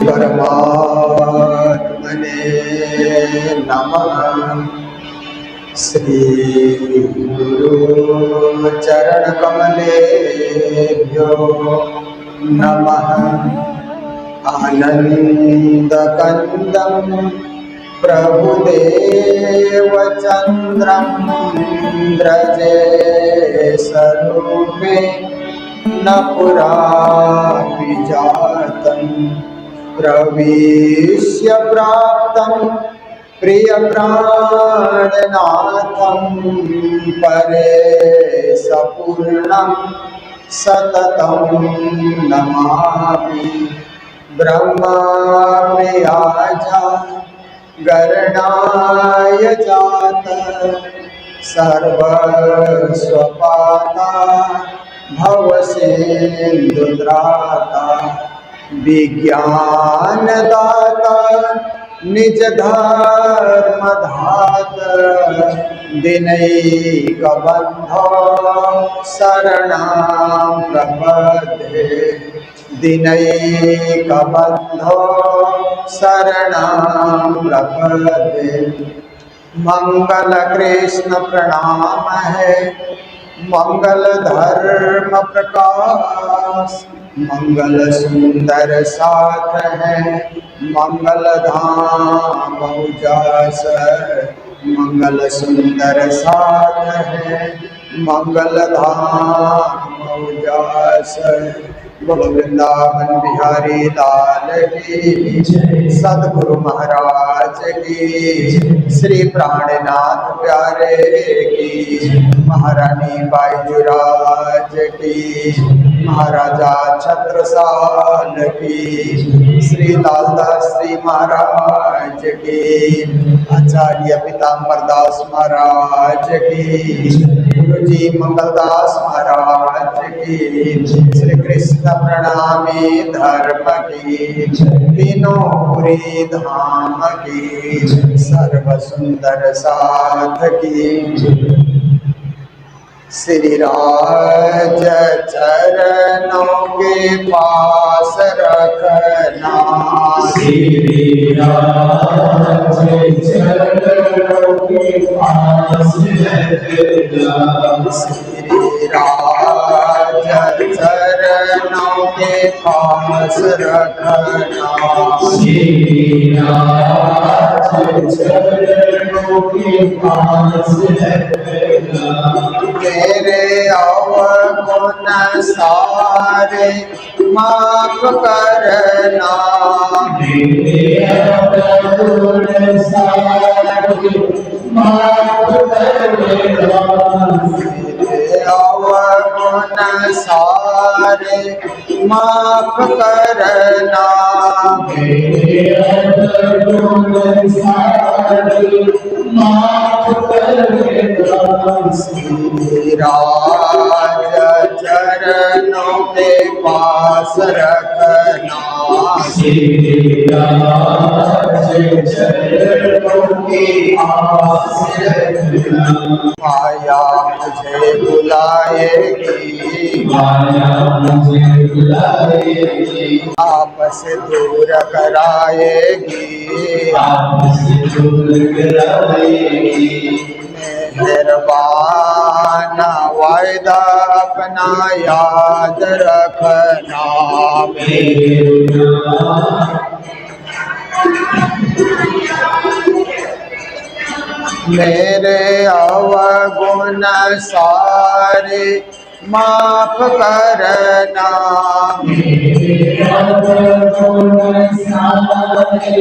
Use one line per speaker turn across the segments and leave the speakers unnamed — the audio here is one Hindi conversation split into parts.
परमात्मने नमः। श्री गुरु चरण कमलेभ्यो नमः। आनंदकंदं प्रभुदेव चंद्रं द्रजेशरूपे न पुरापि जातं प्रविश्य प्राप्तं प्रियप्राणनाथं परेशपूर्णं सततं नमामि। ब्रह्मप्रियाजा गरणाय जात सर्वस्वपाता भवसिन्धुत्राता विज्ञानदाता निज धर्मधात दिनैकबन्धो शरणं प्रपद्ये। दिनैकबन्धो शरणं प्रपद्ये। मंगल कृष्ण प्रणाम है मंगल धर्म प्रकाश मंगल सुंदर साथ है मंगल धाम उजास। मंगल सुंदर साथ है मंगल धाम उजास। बोलो वृंदावन बिहारी लाल की सदगुरु महाराज की श्री प्राणनाथ प्यारे की महारानी बाईजुराज की महाराजा छत्रसाल की श्री लालदास जी महाराज की आचार्य पीताम्बर दास महाराज की गुरु जी मंगलदास महाराज की श्री कृष्ण प्रणामी धर्म की तीनों पुरी धाम की सर्व सुंदर साथ की। श्री राज चरणों के पास रखना
श्री राज चरणों के पास रखना।
श्री राज चरणों के पास रखना।
श्री राज चरणों के पास रखना।
मेरे अवगुण सारे माफ करना।
मेरे अवगुण सारे माफ करना।
मेरे अवगुण सारे माफ करना।
मेरे अवगुण सारे माफ करना।
श्री राज चरणों के पास रखना।
श्री राज चरणों के पास रखना।
माया मुझे बुलाएगी
माया मुझे बुलाएगी
आपसे दूर कराएगी।
आपसे दूर कराएगी।
मेहरबान वायदा अपना याद रखना। मेरे अवगुण सारे माफ करना।
मेरे अवगुण सारे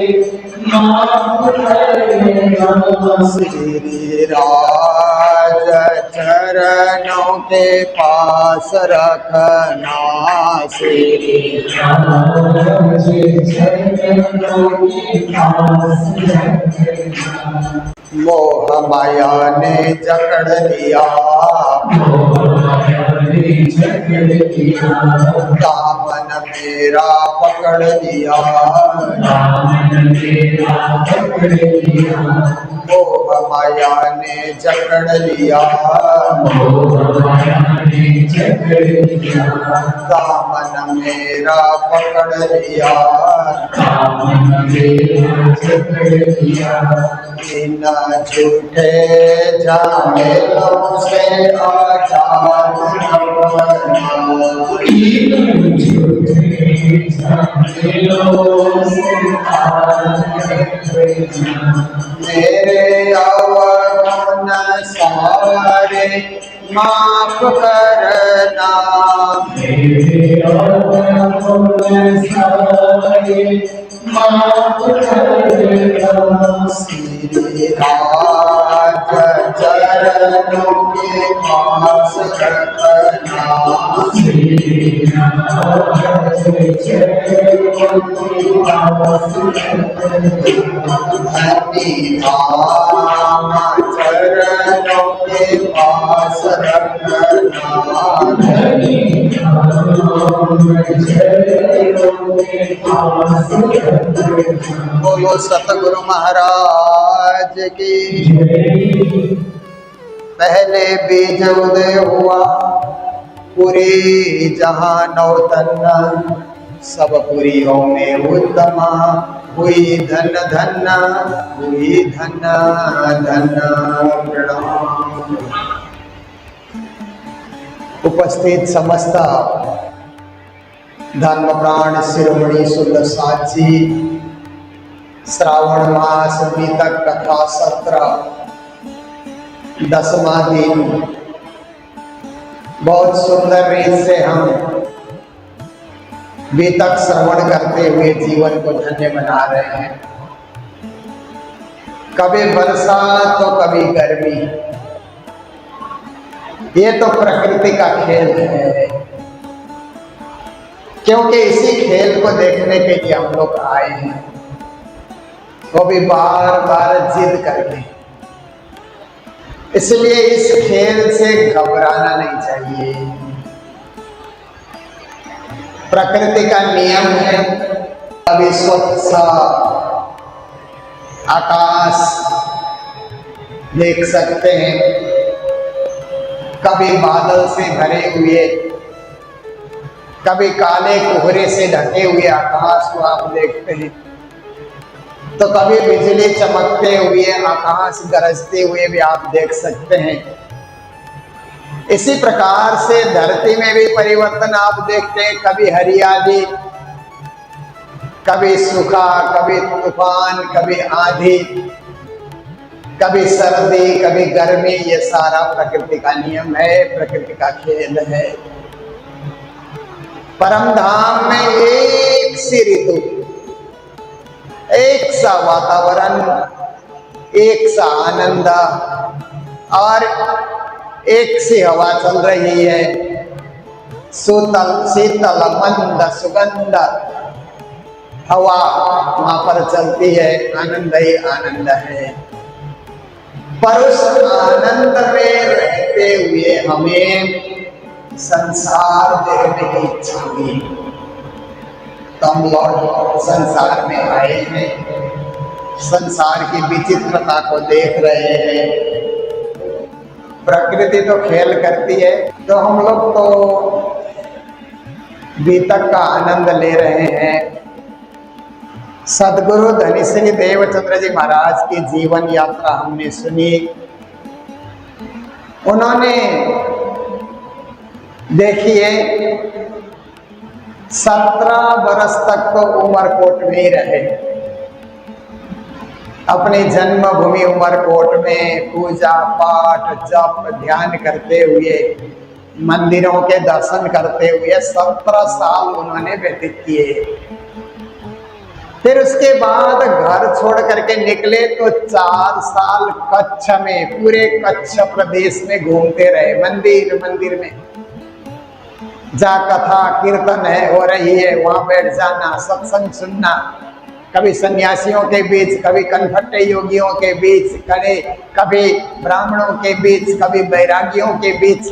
माफ करना।
श्री राज चरणों के पास रखना। श्री
राज चरणों के पास रखना।
मोह माया ने जकड़ लिया दामन मेरा पकड़ लिया। मोह माया ने जकड़ लिया दामन मेरा पकड़ लिया। इन झूठे झामेलों से आजाद मेरे अवगुण सारे माफ करना,
मेरे अवगुण सारे माफ करना।
श्री राज चरणों के पास रखना,
श्री राज चरणों के पास रखना।
धनी धाम चरणों के पास रखना,
धनी धाम चरणों के पास रखना।
बोलो सतगुरु महाराज की। पहले बीज उदय हुआ, पूरी जहां नौतन्ना, सब पुरियों में उत्तमा, हुई धन धन, हुई धन धन। प्रणाम। उपस्थित समस्त धर्म प्राण शिरोमणि शुद्ध साची, श्रावण मास बीतक कथा सत्र 10वां दिन बहुत सुंदर रीत से हम बीतक श्रवण करते हुए जीवन को धन्य बना रहे हैं। कभी वर्षा तो कभी गर्मी, ये तो प्रकृति का खेल है, क्योंकि इसी खेल को देखने के लिए हम लोग आए हैं, वो भी बार बार जिद करके। इसलिए इस खेल से घबराना नहीं चाहिए। प्रकृति का नियम है, कभी स्वच्छ आकाश देख सकते हैं, कभी बादल से भरे हुए, कभी काले कोहरे से ढके हुए आकाश को आप देखते हैं, तो कभी बिजली चमकते हुए, आकाश गरजते हुए भी आप देख सकते हैं। इसी प्रकार से धरती में भी परिवर्तन आप देखते हैं, कभी हरियाली, कभी सूखा, कभी तूफान, कभी आंधी, कभी सर्दी, कभी गर्मी। ये सारा प्रकृति का नियम है, प्रकृति का खेल है। परम धाम में एक सी ऋतु, एक सा वातावरण, एक सा आनंद और एक सी हवा चल रही है, शीतल शीतल मंद सुगंध हवा वहां पर चलती है, आनंद ही आनंद है। पर उस आनंद में रहते हुए हमें संसार देखने की इच्छा हुई, तो हम लोग संसार में आए हैं, संसार की विचित्रता को देख रहे हैं। प्रकृति तो खेल करती है, तो हम लोग तो बीतक का आनंद ले रहे हैं। सदगुरु धनी श्री देवचंद्र जी महाराज की जीवन यात्रा हमने सुनी। उन्होंने देखिए 17 वर्ष तक तो उमरकोट में ही रहे। अपनी जन्मभूमि उमरकोट में पूजा पाठ जप ध्यान करते हुए, मंदिरों के दर्शन करते हुए 17 साल उन्होंने व्यतीत किए। फिर उसके बाद घर छोड़ करके निकले तो 4 साल कच्छ में, पूरे कच्छ प्रदेश में घूमते रहे, मंदिर मंदिर में। जहाँ कथा कीर्तन है हो रही है, वहां बैठ जाना, सत्संग सुनना, कभी सन्यासियों के बीच, कभी कनफट्टे योगियों के बीच खड़े, कभी ब्राह्मणों के बीच, कभी बैरागियों के बीच।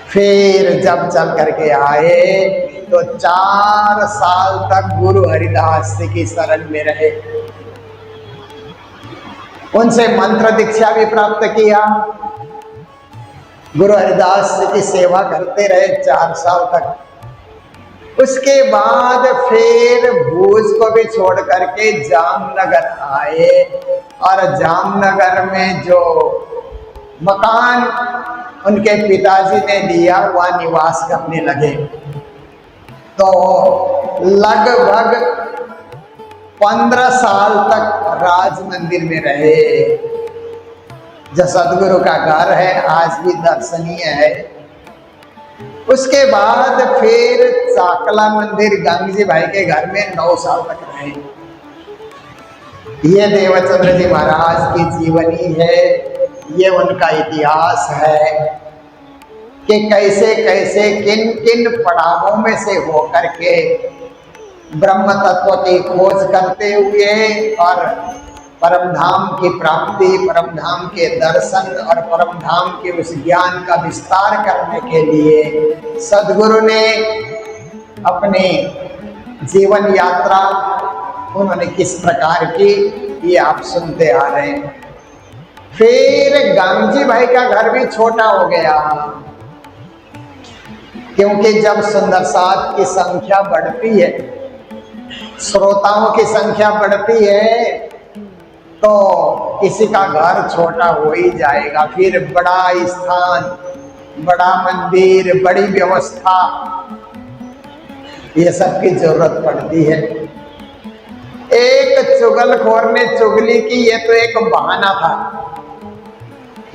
फिर जब चल करके आए तो 4 साल तक गुरु हरिदास जी की शरण में रहे, उनसे मंत्र दीक्षा भी प्राप्त किया, गुरु हरिदास जी की सेवा करते रहे 4 साल तक। उसके बाद फिर भूज को भी छोड़ करके जामनगर आए और जामनगर में जो मकान उनके पिताजी ने लिया वह निवास करने लगे। तो लगभग 15 साल तक राज मंदिर में रहे। जो सदगुरु का घर है आज भी दर्शनीय है। उसके बाद फिर चाकला मंदिर गंग जी भाई के घर में 9 साल तक रहे। ये देवचंद्र जी महाराज की जीवनी है, ये उनका इतिहास है कि कैसे कैसे किन किन पड़ावों में से होकर के ब्रह्म तत्व की खोज करते हुए और परम धाम की प्राप्ति, परम धाम के दर्शन और परम धाम के उस ज्ञान का विस्तार करने के लिए सदगुरु ने अपनी जीवन यात्रा उन्होंने किस प्रकार की, ये आप सुनते आ रहे हैं। फिर गांधी भाई का घर भी छोटा हो गया, क्योंकि जब सुंदर साध की संख्या बढ़ती है, श्रोताओं की संख्या बढ़ती है, तो किसी का घर छोटा हो ही जाएगा। फिर बड़ा स्थान, बड़ा मंदिर, बड़ी व्यवस्था, ये सब की जरूरत पड़ती है। एक चुगलखोर ने चुगली की, ये तो एक बहाना था।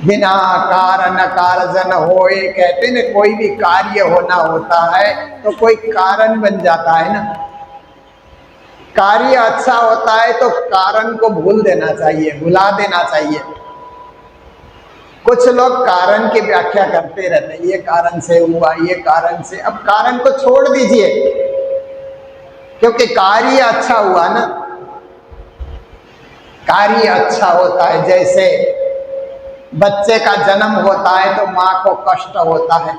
बिना कारण कारजन होए, कहते न कोई भी कार्य होना होता है तो कोई कारण बन जाता है ना। कार्य अच्छा होता है तो कारण को भूल देना चाहिए, भुला देना चाहिए। कुछ लोग कारण की व्याख्या करते रहते हैं, ये कारण से हुआ, ये कारण से। अब कारण को छोड़ दीजिए, क्योंकि कार्य अच्छा हुआ ना। कार्य अच्छा होता है, जैसे बच्चे का जन्म होता है तो माँ को कष्ट होता है,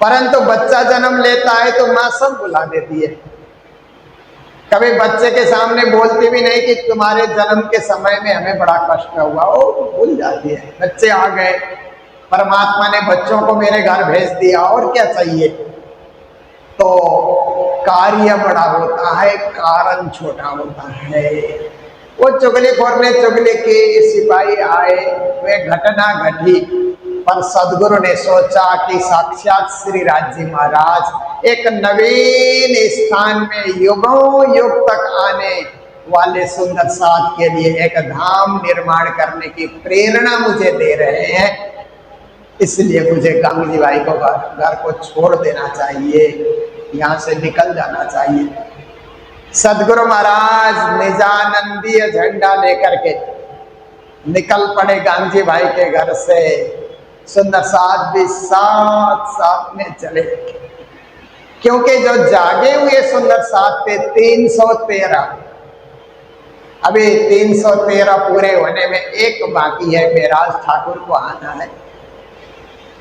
परंतु बच्चा जन्म लेता है तो माँ सब भुला देती है। कभी बच्चे के सामने बोलती भी नहीं कि तुम्हारे जन्म के समय में हमें बड़ा कष्ट हुआ, वो भूल जाती है। बच्चे आ गए, परमात्मा ने बच्चों को मेरे घर भेज दिया, और क्या चाहिए। तो कार्य बड़ा होता है, कारण छोटा होता है। वो चुगलीखोर ने चुगली की, सिपाही आए, वे घटना घटी, पर सदगुरु ने सोचा कि साक्षात श्री राज जी महाराज एक नवीन स्थान में युगों युग तक आने वाले सुंदर साध के लिए एक धाम निर्माण करने की प्रेरणा मुझे दे रहे हैं, इसलिए मुझे गांधी भाई को घर को छोड़ देना चाहिए, यहाँ से निकल जाना चाहिए। सदगुरु महाराज निजानंदीय झंडा लेकर के निकल पड़े गांधी भाई के घर से। सुंदर साध भी साथ साथ में चले, क्योंकि जो जागे हुए सुंदर साध थे 313, अभी 313 पूरे होने में एक बाकी है, मेराज ठाकुर को आना है।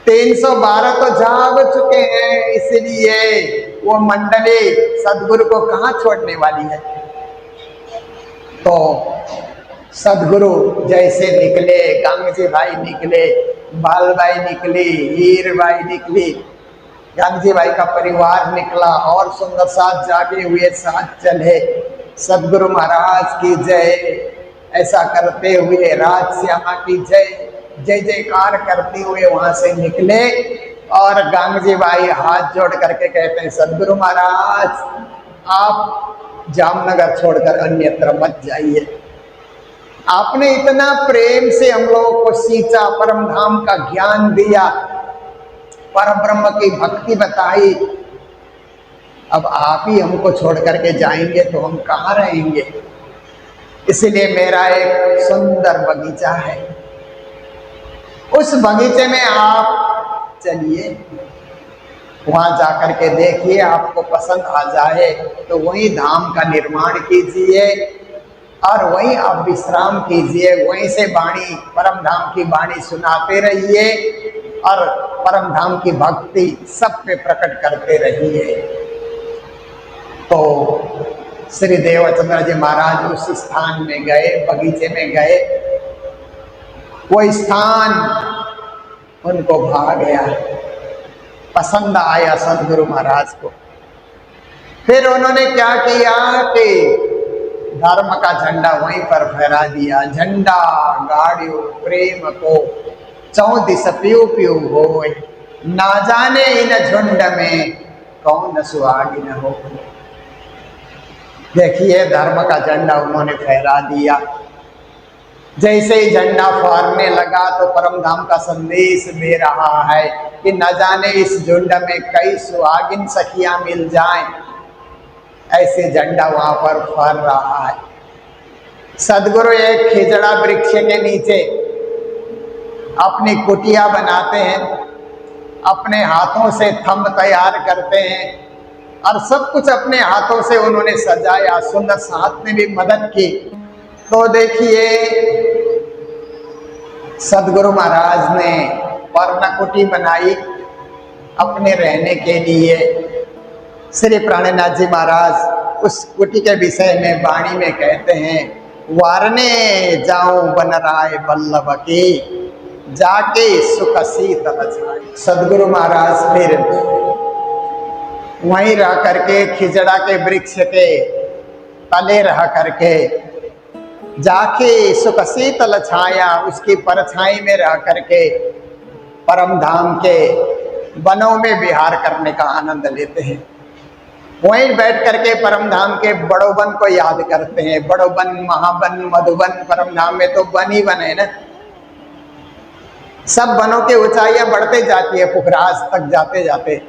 312 तो जाग चुके हैं, इसलिए वो मंडली सदगुरु को कहाँ छोड़ने वाली है। तो सदगुरु जैसे निकले, गांधी भाई निकले, बालबाई निकली, हीर बाई निकली, गांधी भाई का परिवार निकला, और सुंदर साथ जागे हुए साथ चले। सदगुरु महाराज की जय, ऐसा करते हुए राज श्यामा की जय, जय जयकार करते हुए वहां से निकले। और गांधी भाई हाथ जोड़ करके कहते हैं, सदगुरु महाराज आप जामनगर छोड़कर अन्यत्र मत जाइए। आपने इतना प्रेम से हम लोगों को सींचा, परम धाम का ज्ञान दिया, परम ब्रह्म की भक्ति बताई, अब आप ही हमको छोड़ करके जाएंगे तो हम कहाँ रहेंगे। इसलिए मेरा एक सुंदर बगीचा है, उस बगीचे में आप चलिए, वहां जाकर के देखिए, आपको पसंद आ जाए तो वही धाम का निर्माण कीजिए और वहीं आप विश्राम कीजिए, वहीं से वाणी, परम धाम की वाणी सुनाते रहिए और परम धाम की भक्ति सब पे प्रकट करते रहिए। तो श्री देवचंद्र जी महाराज उस स्थान में गए, बगीचे में गए, वो स्थान उनको भा गया, पसंद आया सदगुरु महाराज को। फिर उन्होंने क्या किया कि धर्म का झंडा वहीं पर फहरा दिया। झंडा गाड़ियों प्रेम को चौदिस प्यू प्यू हो, ना जाने इन झुंड में कौन सुहागिन हो। देखिए धर्म का झंडा उन्होंने फहरा दिया। जैसे ही झंडा फहरने लगा तो परम धाम का संदेश दे रहा है कि न जाने इस झुंड में कई सुहागिन सखियां मिल जाएं, ऐसे झंडा वहां पर फहर रहा है। सदगुरु एक खिजड़ा वृक्ष के नीचे अपनी कुटिया बनाते हैं, अपने हाथों से थंब तैयार करते हैं और सब कुछ अपने हाथों से उन्होंने सजाया। सुंदर साथ ने भी मदद की। तो देखिए सदगुरु महाराज ने पर्णकुटी बनाई अपने रहने के लिए। श्री प्राणनाथ जी महाराज उस कुटी के विषय में वाणी में कहते हैं, वारने जाऊं बन राय बल्लभ की, जाके सुख शीतल छाए। सदगुरु महाराज फिर वहीं रह करके खिजड़ा के वृक्ष के तले रह करके जाके सुख शीतल छाया, उसकी परछाई में रह करके परम धाम के वनों में विहार करने का आनंद लेते हैं। वहीं बैठ करके परम धाम के बड़ो वन को याद करते हैं। बड़ो वन, महावन, मधुवन, परम धाम में तो वन ही वन है ना। सब वनों की ऊंचाइयां बढ़ते जाती है, पुखराज तक जाते जाते।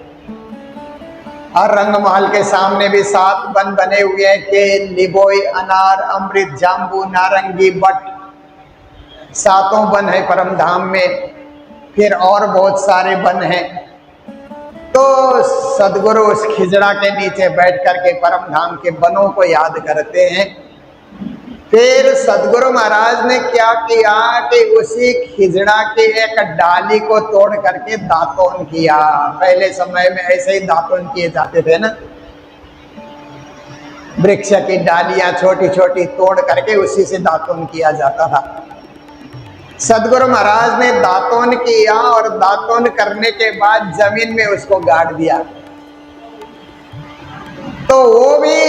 और रंगमहल के सामने भी 7 वन बने हुए हैं, केल, लिबोई, अनार, अमृत, जाम्बू, नारंगी, बट, 7 वन है परम धाम में। फिर और बहुत सारे वन हैं। तो सदगुरु उस खिजड़ा के नीचे बैठ करके परम धाम के वनों को याद करते हैं। फिर सदगुरु महाराज ने क्या किया कि उसी खिजड़ा के एक डाली को तोड़ करके दातोन किया। पहले समय में ऐसे ही दातोन किए जाते थे ना, वृक्ष की डालियां छोटी छोटी तोड़ करके उसी से दातोन किया जाता था। सदगुरु महाराज ने दातोन किया और दातोन करने के बाद जमीन में उसको गाड़ दिया। तो वो भी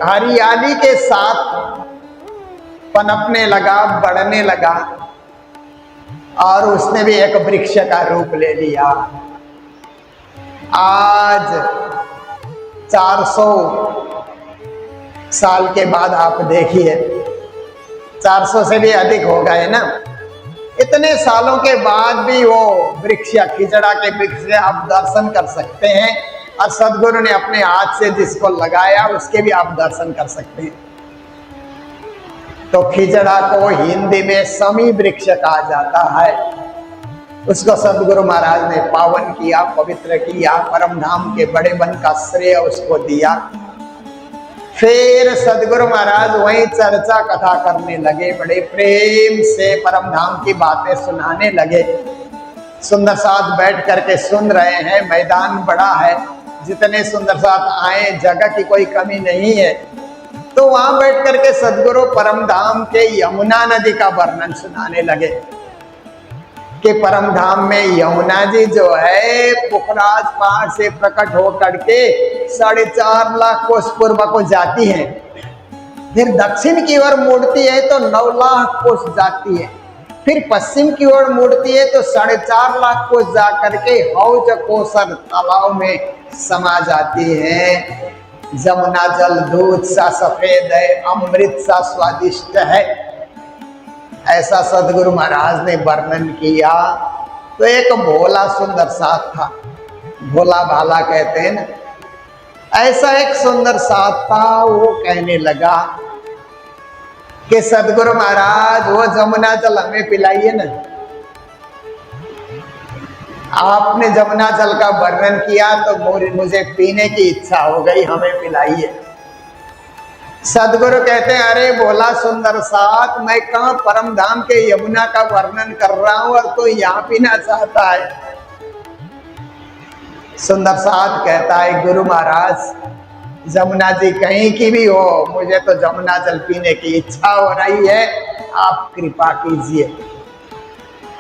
हरियाली के साथ पनपने लगा, बढ़ने लगा और उसने भी एक वृक्ष का रूप ले लिया। आज 400 साल के बाद आप देखिए, 400 से भी अधिक हो गए ना। इतने सालों के बाद भी वो वृक्ष, खिजड़ा के वृक्ष से आप दर्शन कर सकते हैं और सदगुरु ने अपने हाथ से जिसको लगाया उसके भी आप दर्शन कर सकते हैं। तो खिजड़ा को हिंदी में समी वृक्ष कहा जाता है। उसको सदगुरु महाराज ने पावन किया, पवित्र किया, परम धाम के बड़े वन का श्रेय उसको दिया। फिर सदगुरु महाराज वहीं चर्चा कथा करने लगे, बड़े प्रेम से परम धाम की बातें सुनाने लगे। सुंदर साथ बैठ करके सुन रहे हैं। मैदान बड़ा है, जितने सुंदर साथ आए, जगह की कोई कमी नहीं है। तो वहां बैठ करके सदगुरु परम धाम के यमुना नदी का वर्णन सुनाने लगे कि परम धाम में यमुना जी जो है पुखराज पहाड़ से प्रकट होकर के 4.5 लाख कोस पूर्व को जाती है, फिर दक्षिण की ओर मुड़ती है तो 9 लाख कोस जाती है, फिर पश्चिम की ओर मुड़ती है तो 4.5 लाख कोस जा करके हौज कोसर तालाब में समा जाती है। जमुना जल दूध सा सफेद है, अमृत सा स्वादिष्ट है, ऐसा सदगुरु महाराज ने वर्णन किया। तो एक भोला सुंदर साथ था, भोला भाला कहते हैं ना, ऐसा एक सुंदर साथ था। वो कहने लगा कि सदगुरु महाराज वो जमुना जल हमें पिलाइए ना। आपने जमुना जल का वर्णन किया तो मुझे पीने की इच्छा हो गई, हमें पिलाइए। सदगुरु कहते हैं, अरे भोला सुंदर साथ, मैं कहाँ परम धाम के यमुना का वर्णन कर रहा हूं और तो यहाँ पीना चाहता है। सुंदर साथ कहता है, गुरु महाराज जमुना जी कहीं की भी हो, मुझे तो जमुना जल पीने की इच्छा हो रही है, आप कृपा कीजिए।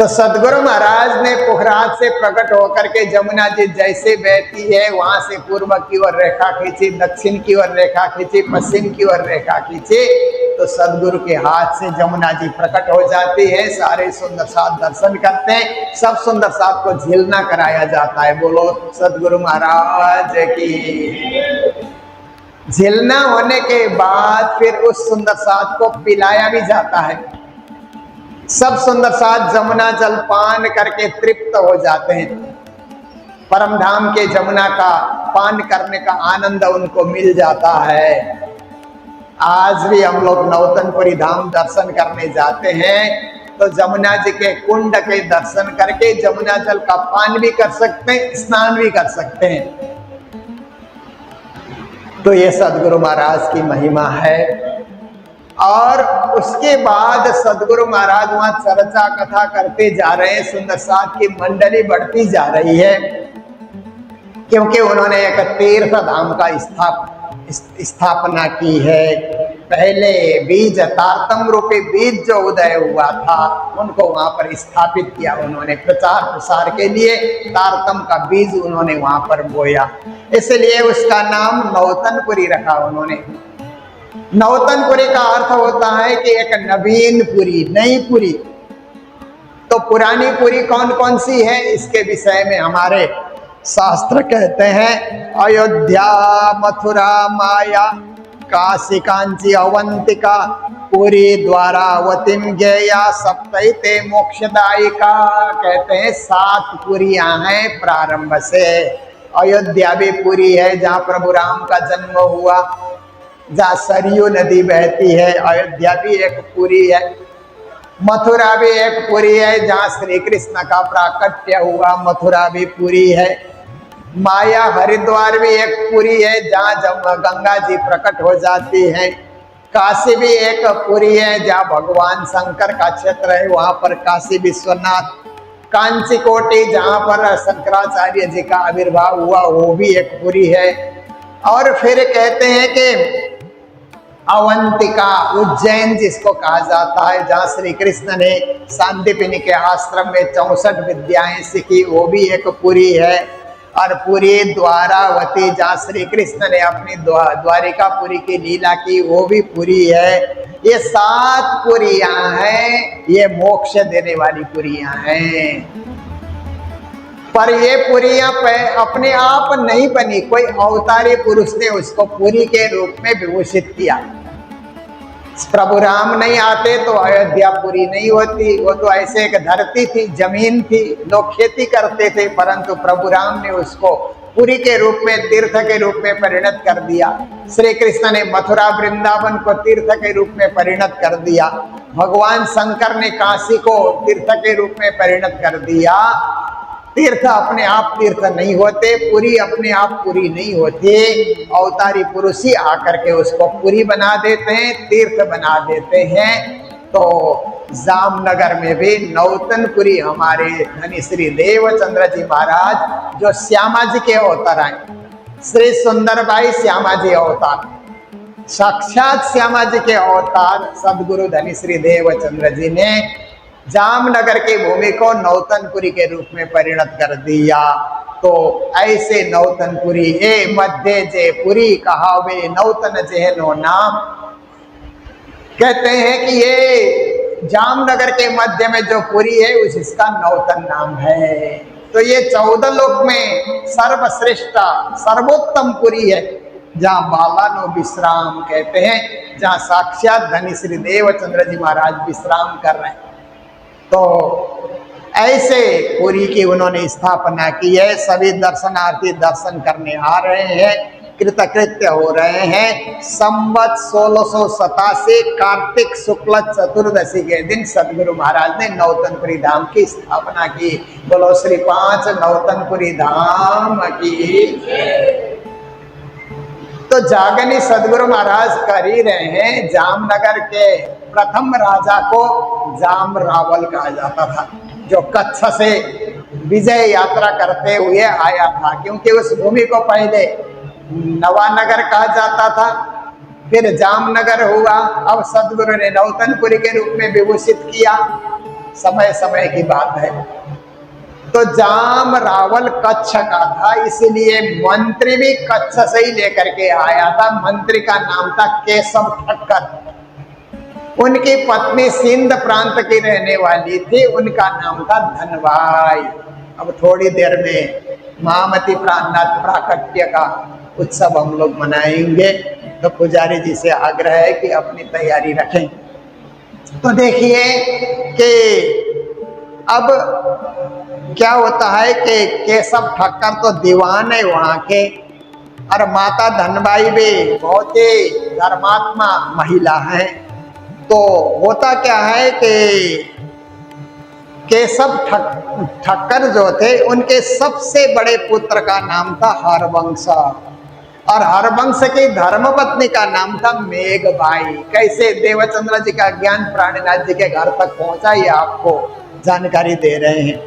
तो सदगुरु महाराज ने पुखराज से प्रकट होकर के जमुना जी जैसे बहती है वहां से पूर्व की ओर रेखा खींची, दक्षिण की ओर रेखा खींची, पश्चिम की ओर रेखा खींची, तो सदगुरु के हाथ से जमुना जी प्रकट हो जाती है। सारे सुंदर साथ दर्शन करते हैं, सब सुंदर साथ को झीलना कराया जाता है। बोलो सदगुरु महाराज की। झीलना होने के बाद फिर उस सुंदर साथ को पिलाया भी जाता है। सब सुंदर साथ जमुना जल पान करके तृप्त हो जाते हैं। परम धाम के जमुना का पान करने का आनंद उनको मिल जाता है। आज भी हम लोग नौतनपुरी धाम दर्शन करने जाते हैं तो जमुना जी के कुंड के दर्शन करके जमुना जल का पान भी कर सकते हैं, स्नान भी कर सकते हैं। तो ये सदगुरु महाराज की महिमा है। और उसके बाद सदगुरु महाराज वहां चर्चा कथा करते जा रहे हैं, सुंदर साथ की मंडली बढ़ती जा रही है, क्योंकि उन्होंने एक तीर्थ धाम का स्थापना की है। पहले बीज तारतम रूपी बीज जो उदय हुआ था उनको वहां पर स्थापित किया उन्होंने, प्रचार प्रसार के लिए तारतम का बीज उन्होंने वहां पर बोया, इसलिए उसका नाम नौतनपुरी रखा उन्होंने। नौतनपुरी का अर्थ होता है कि एक नवीन पुरी, नई पुरी। तो पुरानी पुरी कौन कौन सी है इसके विषय में हमारे शास्त्र कहते हैं, अयोध्या, मथुरा, माया, काशी, कांची, अवंतिका, पुरी, द्वारावतिम, गया, सप्तैते मोक्षदायिका। कहते हैं 7 पुरियां हैं प्रारंभ से। अयोध्या भी पुरी है जहाँ प्रभु राम का जन्म हुआ, जहाँ सरयू नदी बहती है, अयोध्या भी एक पुरी है। मथुरा भी एक पुरी है जहाँ श्री कृष्ण का प्राकट्य हुआ, मथुरा भी पुरी है। माया हरिद्वार भी एक पुरी है जहाँ जब गंगा जी प्रकट हो जाती है। काशी भी एक पुरी है जहाँ भगवान शंकर का क्षेत्र है, वहाँ पर काशी विश्वनाथ। कांची कोटि जहाँ पर शंकराचार्य जी का आविर्भाव हुआ वो भी एक पुरी है। और फिर कहते हैं कि अवंतिका, उज्जैन जिसको कहा जाता है, जहाँ श्री कृष्ण ने सांदीपनि के आश्रम में 64 विद्याएं सीखी, वो भी एक पुरी है। और पुरी द्वारावती जहाँ श्री कृष्ण ने अपनी द्वारिकापुरी की लीला की, वो भी पुरी है। ये 7 पुरियां हैं, ये मोक्ष देने वाली पुरियां हैं। पर ये पुरियां अपने आप नहीं बनी, कोई अवतारी पुरुष ने उसको पुरी के रूप में विभूषित किया। प्रभु राम नहीं आते तो अयोध्या पुरी नहीं होती, वो तो ऐसे एक धरती थी, जमीन थी, लोग खेती करते थे, परंतु प्रभु राम ने उसको पुरी के रूप में, तीर्थ के रूप में परिणत कर दिया। श्री कृष्ण ने मथुरा वृंदावन को तीर्थ के रूप में परिणत कर दिया। भगवान शंकर ने काशी को तीर्थ के रूप में परिणत कर दिया। तीर्थ अपने आप तीर्थ नहीं होते, पुरी अपने आप पुरी नहीं होती, अवतारी पुरुष ही आकर के उसको पुरी बना देते हैं, तीर्थ बना देते हैं। तो जामनगर में भी नौतनपुरी हमारे धनी श्री देवचंद्र जी महाराज जो श्यामा जी के अवतार हैं, श्री सुंदरबाई श्यामा जी अवतार, साक्षात श्यामा जी के अवतार सदगुरु धनी श्री देवचंद्र जी ने जामनगर की भूमि को नौतनपुरी के रूप में परिणत कर दिया। तो ऐसे नौतनपुरी ए मध्य जे पुरी कहावे नौतन जेहनो नाम। कहते हैं कि ये जामनगर के मध्य में जो पुरी है उसका नौतन नाम है। तो ये 14 लोक में सर्वश्रेष्ठ सर्वोत्तम पुरी है, जहाँ बालानो विश्राम कहते हैं, जहाँ साक्षात धनी श्री देवचंद्र जी महाराज विश्राम कर रहे हैं। तो ऐसे पुरी की उन्होंने स्थापना की है। सभी दर्शनार्थी दर्शन करने आ रहे हैं, कृतकृत्य हो रहे हैं। संवत 1687 कार्तिक शुक्ल चतुर्दशी के दिन सदगुरु महाराज ने नौतनपुरी धाम की स्थापना की। बोलो श्री 5 नौतनपुरी धाम की। तो जागनी सदगुरु महाराज कर ही रहे हैं। जामनगर के प्रथम राजा को जाम रावल कहा जाता था, जो कच्छ से विजय यात्रा करते हुए आया था, क्योंकि उस भूमि को पहले नवानगर कहा जाता था, फिर जामनगर हुआ, अब सदगुरु ने नौतनपुरी के रूप में विभूषित किया। समय समय की बात है। तो जाम रावल कच्छ का था, इसलिए मंत्री भी कच्छ से ही लेकर के आया था। मंत्री का नाम था केशव ठक्कर। उनकी पत्नी सिंध प्रांत की रहने वाली थी, उनका नाम था धनवाई। अब थोड़ी देर में महामती प्राणनाथ प्राकट्य का उत्सव हम लोग मनाएंगे, तो पुजारी जी से आग्रह है कि अपनी तैयारी रखें। तो देखिए कि अब क्या होता है कि केशव ठक्कर तो दीवान है वहां के, और माता धनबाई भी बहुत ही धर्मात्मा महिला है। तो होता क्या है कि केशव ठक्कर जो थे, उनके सबसे बड़े पुत्र का नाम था हरवंश, और हरवंश की धर्मपत्नी का नाम था मेघबाई। कैसे देवचंद्र जी का ज्ञान प्राणनाथ जी के घर तक पहुंचा, ये आपको जानकारी दे रहे हैं।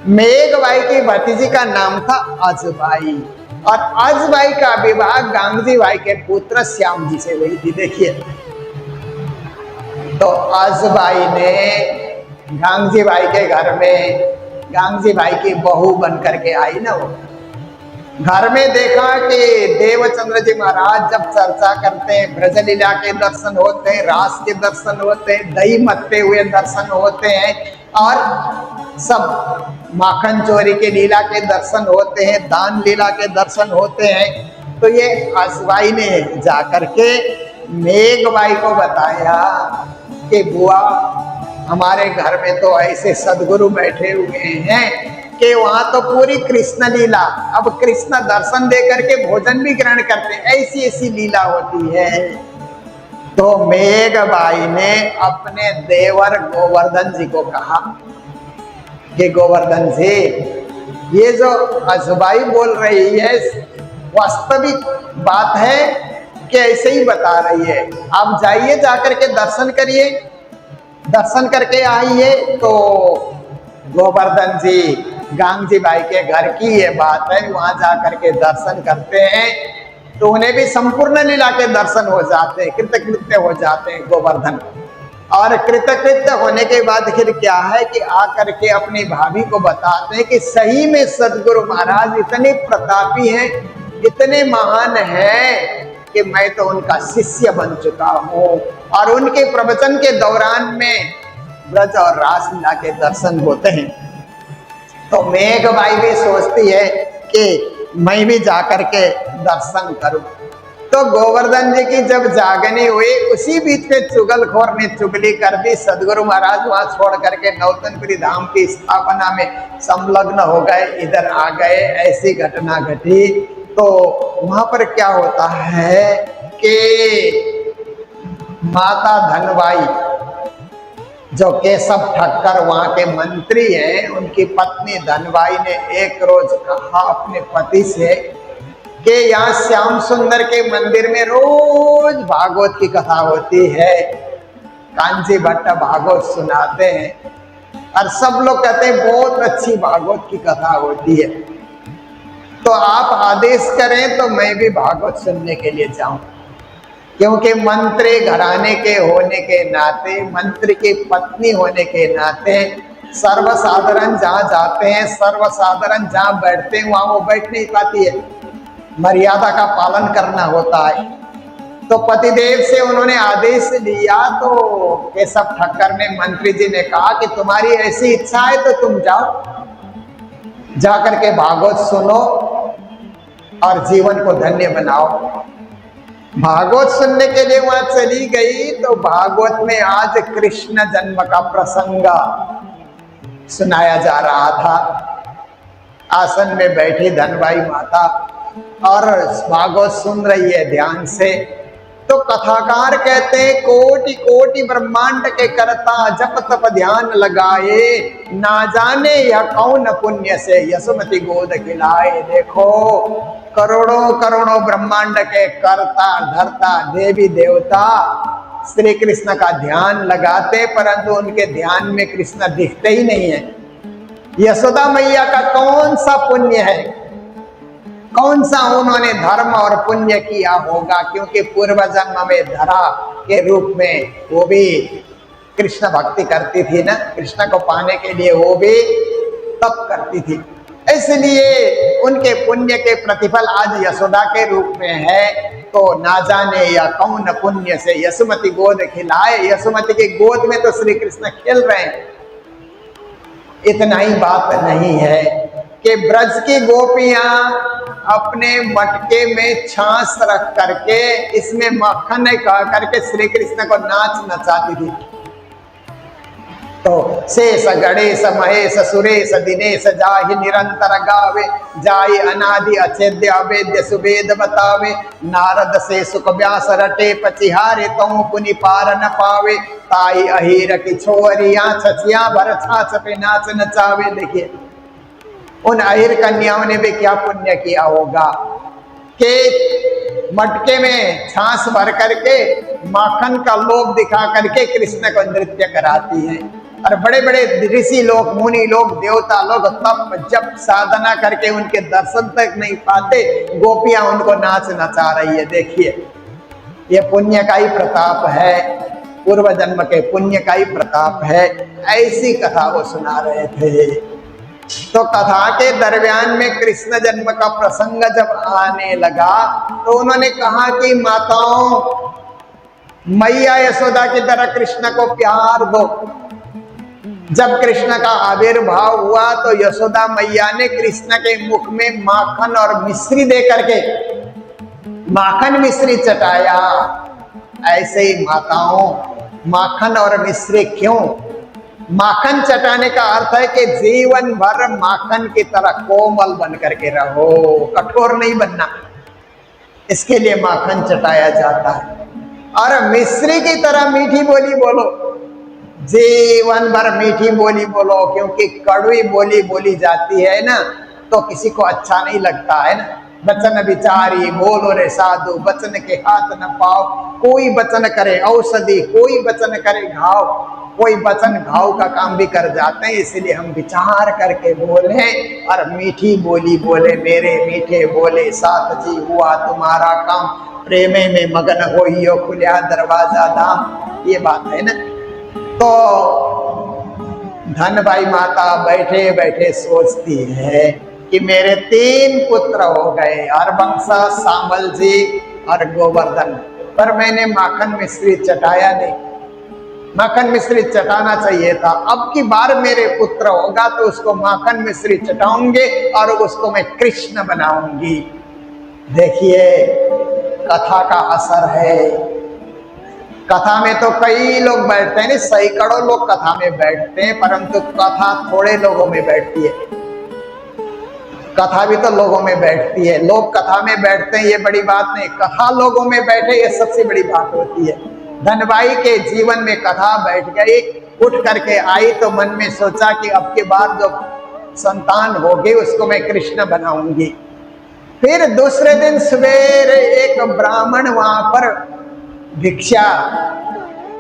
मेघबाई की भतीजी का नाम था अजबाई, और अजबाई का विवाह गांगजी बाई के पुत्र श्याम जी से हुई थी। देखिए, तो अजबाई ने गांगजी बाई के घर में, गांगजी बाई की बहू बन करके आई ना, वो घर में देखा कि देवचंद्र जी महाराज जब चर्चा करते हैं, ब्रजलीला के दर्शन होते हैं, रास के दर्शन होते हैं, दही मत्ते हुए दर्शन होते हैं, और सब माखन चोरी के लीला के दर्शन होते हैं, दान लीला के दर्शन होते हैं। तो ये अजबाई ने जाकर के मेघबाई को बताया कि बुआ, हमारे घर में तो ऐसे सदगुरु बैठे हुए हैं कि वहां तो पूरी कृष्ण लीला, अब कृष्ण दर्शन दे करके भोजन भी ग्रहण करते हैं, ऐसी ऐसी लीला होती है। तो मेघबाई ने अपने देवर गोवर्धन जी को कहा कि गोवर्धन जी, ये जो अजबाई बोल रही है वास्तविक बात है कि ऐसे ही बता रही है, आप जाइए, जाकर के दर्शन करिए, दर्शन करके आइए। तो गोवर्धन जी गांगजी बाई के घर की ये बात है, वहां जाकर के दर्शन करते हैं तो उन्हें भी संपूर्ण लीला के दर्शन हो जाते हैं, कृतकृत्य हो जाते हैं गोवर्धन। और कृतकृत्य होने के बाद फिर क्या है कि आकर के अपनी भाभी को बताते हैं कि सही में सदगुरु महाराज इतने प्रतापी हैं, इतने महान हैं कि मैं तो उनका शिष्य बन चुका हूँ, और उनके प्रवचन के दौरान में ब्रज और रासलीला के दर्शन होते हैं। तो मेघबाई भी सोचती है कि मैं भी जाकर के दर्शन करूं। तो गोवर्धन जी की जब जागनी हुई, उसी बीच में चुगलखोर ने चुगली कर दी। सदगुरु महाराज वहां छोड़ करके नौतनपुरी धाम की स्थापना में संलग्न हो गए, इधर आ गए, ऐसी घटना घटी। तो वहां पर क्या होता है कि माता धनबाई जो केशव ठक्कर वहां के मंत्री हैं, उनकी पत्नी धनबाई ने एक रोज कहा अपने पति से कि यहाँ श्याम सुंदर के मंदिर में रोज भागवत की कथा होती है, कांची भट्ट भागवत सुनाते हैं, और सब लोग कहते हैं बहुत अच्छी भागवत की कथा होती है, तो आप आदेश करें तो मैं भी भागवत सुनने के लिए जाऊं। क्योंकि मंत्री घराने के होने के नाते, मंत्री की पत्नी होने के नाते सर्वसाधारण जहाँ जाते हैं, सर्वसाधारण जहाँ बैठते हैं, वहां वो बैठ नहीं पाती है, मर्यादा का पालन करना होता है। तो पतिदेव से उन्होंने आदेश लिया। तो केशव ठक्कर ने, मंत्री जी ने कहा कि तुम्हारी ऐसी इच्छा है तो तुम जाओ, जाकर के भागवत सुनो और जीवन को धन्य बनाओ। भागवत सुनने के लिए वहां चली गई। तो भागवत में आज कृष्ण जन्म का प्रसंग सुनाया जा रहा था। आसन में बैठी धनबाई माता और भागवत सुन रही है ध्यान से। तो कथाकार कहते हैं कोटि कोटि ब्रह्मांड के करता जप तप ध्यान लगाए, ना जाने यह कौन पुण्य से यशोमती गोद खिलाए। देखो करोड़ों करोड़ों ब्रह्मांड के कर्ता धर्ता देवी देवता श्री कृष्ण का ध्यान लगाते, परंतु उनके ध्यान में कृष्ण दिखते ही नहीं है। यशोदा मैया का कौन सा पुण्य है, कौन सा उन्होंने धर्म और पुण्य किया होगा, क्योंकि पूर्व जन्म में धरा के रूप में वो भी कृष्ण भक्ति करती थी ना, कृष्ण को पाने के लिए वो भी तप करती थी। इसलिए उनके पुण्य के प्रतिफल आज यशोदा के रूप में है। तो ना जाने या कौन पुण्य से यशोमती गोद खिलाए, यशोमती की गोद में तो श्री कृष्ण खेल रहे हैं। इतना ही बात नहीं है कि ब्रज की गोपियां अपने मटके में छाछ रख करके इसमें मक्खन कह करके श्री कृष्ण को नाच नचाती थी। तो शेष गणेश महेश सुरेश दिनेश जाहि निरंतर गावे, जाहि अनादि अछेद्य अवेद्य सुवेद बतावे, नारद से सुख व्यास रटे पचिहारे तऊ पुनि पार न पावे, ताई अहीर की छोरिया छचिया भर छाछ पे नाच नचावे। देखिए उन अहीर कन्याओं ने भी क्या पुण्य किया होगा कि मटके में छाछ भर करके माखन का लोभ दिखा करके कृष्ण को नृत्य कराती हैं। और बड़े बड़े ऋषि लोग, मुनि लोग, देवता लोग तप जब साधना करके उनके दर्शन तक नहीं पाते, गोपियां उनको नाच नचा रही है। देखिए ये पुण्य का ही प्रताप है, पूर्व जन्म के पुण्य का ही प्रताप है। ऐसी कथा वो सुना रहे थे। तो कथा के दरमियान में कृष्ण जन्म का प्रसंग जब आने लगा तो उन्होंने कहा कि माताओं, मैया यशोदा की तरह कृष्ण को प्यार दो। जब कृष्ण का आविर्भाव हुआ तो यशोदा मैया ने कृष्ण के मुख में माखन और मिश्री दे करके माखन मिश्री चटाया। ऐसे ही माताओं, माखन और मिश्री क्यों? माखन चटाने का अर्थ है कि जीवन भर माखन की तरह कोमल बन करके रहो, कठोर नहीं बनना, इसके लिए माखन चटाया जाता है। और मिश्री की तरह मीठी बोली बोलो, जीवन भर मीठी बोली बोलो, क्योंकि कड़वी बोली बोली जाती है ना तो किसी को अच्छा नहीं लगता है ना। बचन विचारी बोलो रे साधु, बचन के हाथ न पाओ। कोई बचन करे औषधि, कोई बचन करे घाव, कोई बचन घाव का काम भी कर जाते हैं। इसलिए हम विचार करके बोले और मीठी बोली बोले। मेरे मीठे बोले साथ जी हुआ तुम्हारा काम, प्रेमे में मगन होइयो खुलिया दरवाजा धाम। ये बात है ना। तो धनबाई माता बैठे बैठे सोचती है कि मेरे 3 पुत्र हो गए, हरबंश, सांबल जी और गोवर्धन, पर मैंने माखन मिश्री चटाया नहीं। माखन मिश्री चटाना चाहिए था। अब की बार मेरे पुत्र होगा तो उसको माखन मिश्री चटाऊंगे और उसको मैं कृष्ण बनाऊंगी। देखिए कथा का असर है। कथा में तो कई लोग बैठते हैं, सैकड़ों लोग कथा में बैठते हैं, परंतु कथा थोड़े लोगों में बैठती है। कथा भी तो लोगों में बैठती है। लोग कथा में बैठते हैं ये बड़ी बात नहीं, कथा लोगों में बैठे ये सबसे बड़ी बात होती है। धनबाई के जीवन में कथा बैठ गई, उठ करके आई तो मन में सोचा कि अब के बाद जो संतान होगी उसको मैं कृष्ण बनाऊंगी। फिर दूसरे दिन सवेरे एक ब्राह्मण वहां पर भिक्षा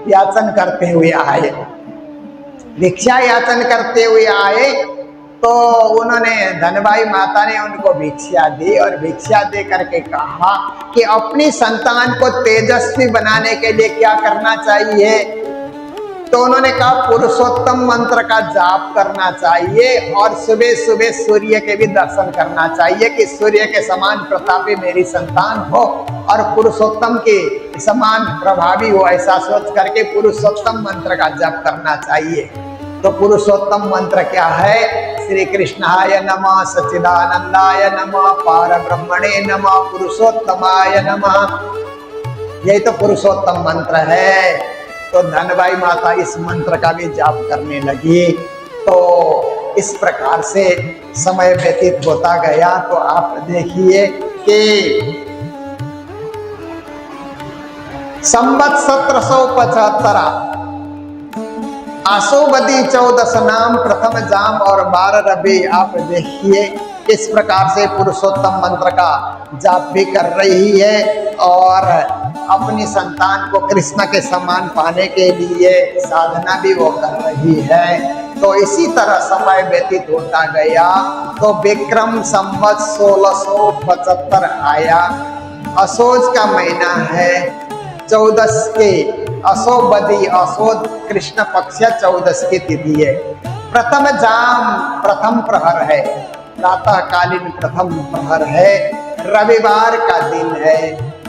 याचन करते हुए आए। भिक्षा याचन करते हुए आए तो उन्होंने, धनबाई माता ने उनको भिक्षा दी और भिक्षा दे करके कहा कि अपनी संतान को तेजस्वी बनाने के लिए क्या करना चाहिए। तो उन्होंने कहा पुरुषोत्तम मंत्र का जाप करना चाहिए और सुबह सुबह सूर्य के भी दर्शन करना चाहिए कि सूर्य के समान प्रतापी मेरी संतान हो और पुरुषोत्तम के समान प्रभावी हो। ऐसा सोच करके पुरुषोत्तम मंत्र का जाप करना चाहिए। तो पुरुषोत्तम मंत्र क्या है? श्री कृष्णाय नमः, सच्चिदानंदाय नमः, पार ब्रह्मणे नमः, पुरुषोत्तमाय नमः। यही तो पुरुषोत्तम मंत्र है। तो धनबाई माता इस मंत्र का भी जाप करने लगी। तो इस प्रकार से समय व्यतीत होता गया। तो आप देखिए कि संवत 1775 आसोबदी 14 नाम प्रथम जाम और 12 रबी। आप देखिए इस प्रकार से पुरुषोत्तम मंत्र का जाप भी कर रही है और अपनी संतान को कृष्ण के समान पाने के लिए साधना भी वो कर रही है। तो इसी तरह समय व्यतीत होता गया। तो विक्रम संवत 1675 आया। असोज का महीना है, 14 के असोबदी असोद कृष्ण पक्ष 14 की तिथि है। प्रथम जाम प्रथम प्रहर है, प्रातःकालीन प्रथम प्रहर है, रविवार का दिन है।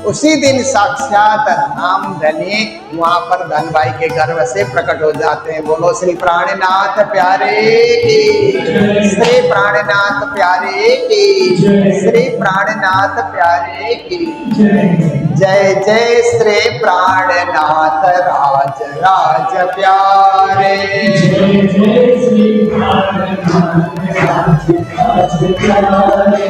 उसी दिन साक्षात धाम धनी वहां पर धनभाई के गर्भ से प्रकट हो जाते हैं। बोलो श्री प्राणनाथ प्यारे की, श्री प्राणनाथ प्यारे की, श्री प्राणनाथ प्यारे की। जय जय श्री प्राणनाथ राज राज प्यारे,
जय जय श्री प्राणनाथ राज राज प्यारे,